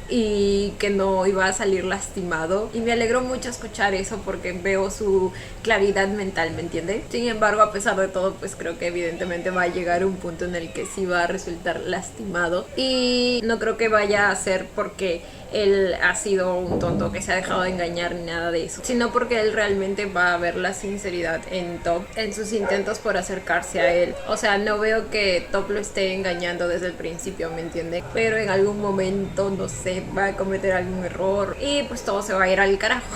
y que no iba a salir lastimado, y me alegró mucho escuchar eso porque veo su claridad mental, ¿me entienden? Sin embargo, a pesar de todo, pues creo que evidentemente va a llegar un punto en el que sí va a resultar lastimado, y no creo que vaya a ser porque él ha sido un tonto que se ha dejado de engañar ni nada de eso, sino porque él realmente va a ver la sinceridad en Top en sus intentos por acercarse a él. O sea, no veo que Top lo esté engañando desde el principio, ¿me entiende? Pero en algún momento, no sé, va a cometer algún error y pues todo se va a ir al carajo.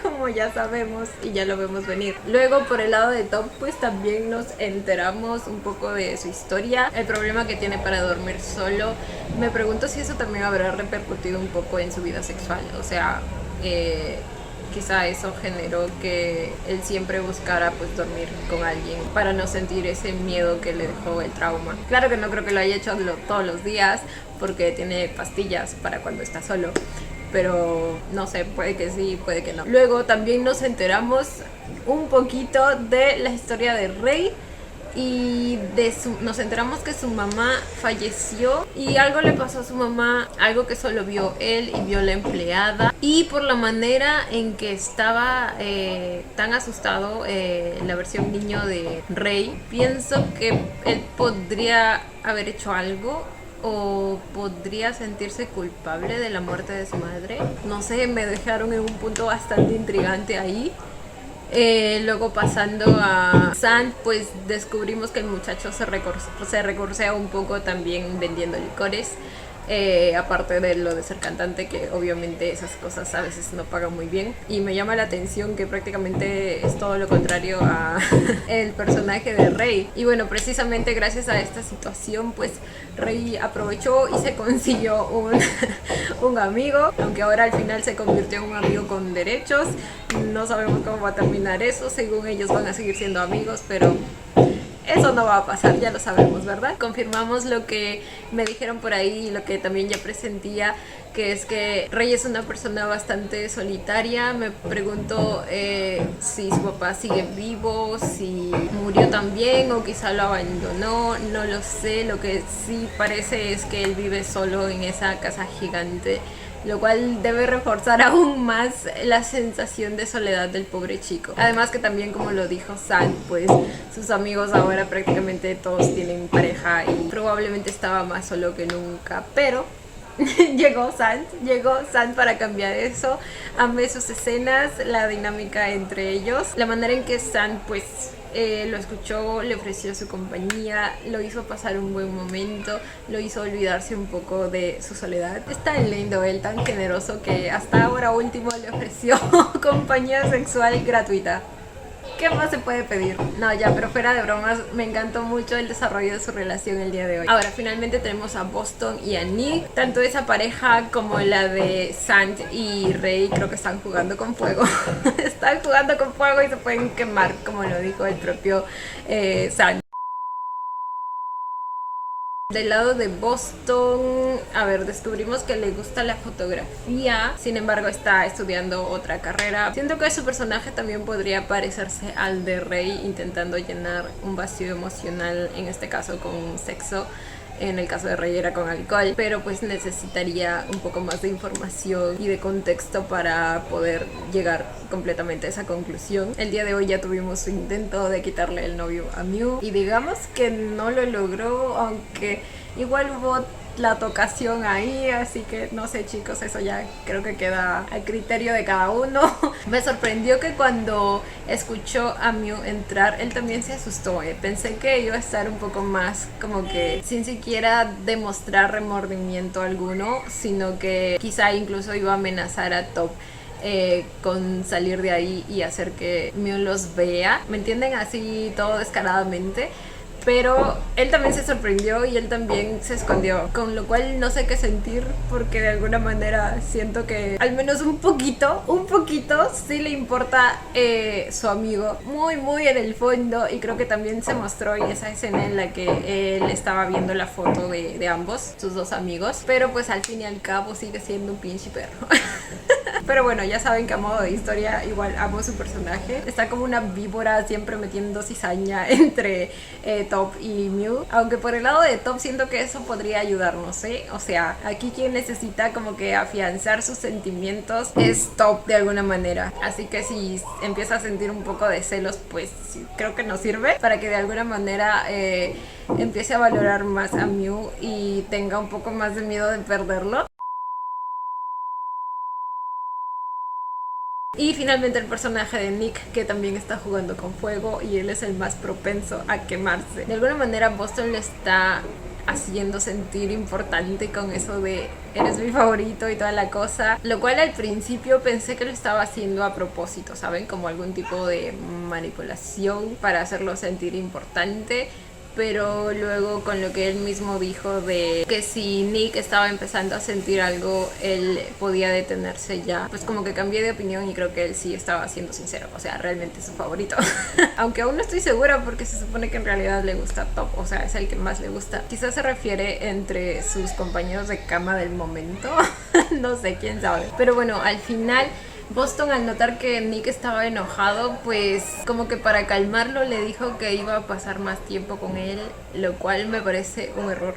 Como ya sabemos y ya lo vemos venir. Luego, por el lado de Top, pues también nos enteramos un poco de su historia, el problema que tiene para dormir solo. Me pregunto si eso también habrá repercutido un poco en su vida sexual. O sea, quizá eso generó que él siempre buscara pues dormir con alguien para no sentir ese miedo que le dejó el trauma. Claro que no creo que lo haya hecho todos los días porque tiene pastillas para cuando está solo, pero no sé, puede que sí, puede que no. Luego también nos enteramos un poquito de la historia de Rey y nos enteramos que su mamá falleció y algo le pasó a su mamá, algo que solo vio él y vio la empleada, y por la manera en que estaba tan asustado la versión niño de Rey, pienso que él podría haber hecho algo o podría sentirse culpable de la muerte de su madre. No sé, me dejaron en un punto bastante intrigante ahí. Luego, pasando a San, pues descubrimos que el muchacho se recursea un poco también vendiendo licores. Aparte de lo de ser cantante, que obviamente esas cosas a veces no pagan muy bien, y me llama la atención que prácticamente es todo lo contrario a el personaje de Rey. Y bueno, precisamente gracias a esta situación pues Rey aprovechó y se consiguió un amigo, aunque ahora al final se convirtió en un amigo con derechos. No sabemos cómo va a terminar eso, según ellos van a seguir siendo amigos, pero eso no va a pasar, ya lo sabemos, ¿verdad? Confirmamos lo que me dijeron por ahí y lo que también ya presentía, que es que Rey es una persona bastante solitaria. Me pregunto si su papá sigue vivo, si murió también o quizá lo abandonó, no lo sé. Lo que sí parece es que él vive solo en esa casa gigante, lo cual debe reforzar aún más la sensación de soledad del pobre chico. Además que también, como lo dijo San, pues sus amigos ahora prácticamente todos tienen pareja y probablemente estaba más solo que nunca, pero llegó San para cambiar eso. Amé sus escenas, la dinámica entre ellos, la manera en que San pues lo escuchó, le ofreció su compañía, lo hizo pasar un buen momento, lo hizo olvidarse un poco de su soledad. Es tan lindo él, tan generoso, que hasta ahora último le ofreció compañía sexual gratuita. ¿Qué más se puede pedir? No, ya, pero fuera de bromas, me encantó mucho el desarrollo de su relación el día de hoy. Ahora, finalmente tenemos a Boston y a Nick. Tanto esa pareja como la de Sant y Rey creo que están jugando con fuego. Están jugando con fuego y se pueden quemar, como lo dijo el propio Sant. Del lado de Boston, a ver, descubrimos que le gusta la fotografía, sin embargo está estudiando otra carrera. Siento que su personaje también podría parecerse al de Rey, intentando llenar un vacío emocional, en este caso con sexo. En el caso de Rey era con alcohol, pero pues necesitaría un poco más de información y de contexto para poder llegar completamente a esa conclusión. El día de hoy ya tuvimos su intento de quitarle el novio a Miu y digamos que no lo logró, aunque igual hubo la tocación ahí, así que no sé, chicos, eso ya creo que queda al criterio de cada uno. Me sorprendió que cuando escuchó a Miu entrar, él también se asustó. Pensé que iba a estar un poco más como que sin siquiera demostrar remordimiento alguno, sino que quizá incluso iba a amenazar a Top con salir de ahí y hacer que Miu los vea, ¿me entienden? Así todo descaradamente. Pero él también se sorprendió y él también se escondió, con lo cual no sé qué sentir, porque de alguna manera siento que al menos un poquito sí le importa su amigo, muy en el fondo. Y creo que también se mostró en esa escena en la que él estaba viendo la foto de ambos, sus dos amigos, pero pues al fin y al cabo sigue siendo un pinche perro. Pero bueno, ya saben que a modo de historia igual amo su personaje. Está como una víbora siempre metiendo cizaña entre Top y Miu. Aunque por el lado de Top siento que eso podría ayudarnos, ¿eh? O sea, aquí quien necesita como que afianzar sus sentimientos es Top de alguna manera. Así que si empieza a sentir un poco de celos, pues creo que nos sirve para que de alguna manera empiece a valorar más a Miu y tenga un poco más de miedo de perderlo. Y finalmente el personaje de Nick, que también está jugando con fuego y él es el más propenso a quemarse. De alguna manera Boston le está haciendo sentir importante con eso de eres mi favorito y toda la cosa, lo cual al principio pensé que lo estaba haciendo a propósito, ¿saben? Como algún tipo de manipulación para hacerlo sentir importante. Pero luego con lo que él mismo dijo de que si Nick estaba empezando a sentir algo, él podía detenerse ya, pues como que cambié de opinión y creo que él sí estaba siendo sincero, o sea, realmente es su favorito. Aunque aún no estoy segura porque se supone que en realidad le gusta Top, o sea, es el que más le gusta. Quizás se refiere entre sus compañeros de cama del momento, no sé, quién sabe. Pero bueno, al final Boston, al notar que Nick estaba enojado, pues como que para calmarlo le dijo que iba a pasar más tiempo con él, lo cual me parece un error.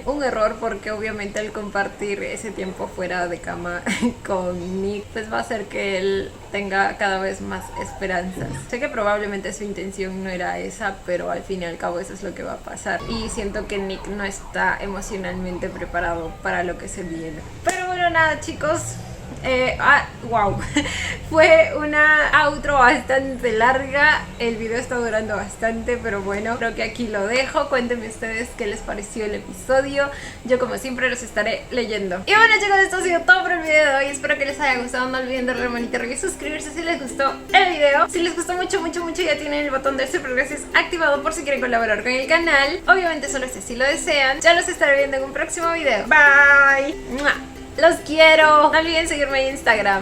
Un error porque obviamente al compartir ese tiempo fuera de cama con Nick, pues va a hacer que él tenga cada vez más esperanzas. Sé que probablemente su intención no era esa, pero al fin y al cabo eso es lo que va a pasar. Y siento que Nick no está emocionalmente preparado para lo que se viene. Pero bueno, nada, chicos. Wow, fue una outro bastante larga. El video está durando bastante, pero bueno, creo que aquí lo dejo. Cuéntenme ustedes qué les pareció el episodio. Yo como siempre los estaré leyendo. Y bueno, chicos, esto ha sido todo por el video de hoy. Espero que les haya gustado. No olviden darle manita arriba y suscribirse si les gustó el video. Si les gustó mucho, ya tienen el botón de super gracias activado por si quieren colaborar con el canal. Obviamente solo si lo desean. Ya los estaré viendo en un próximo video. Bye. ¡Mua! Los quiero. No olviden seguirme en Instagram.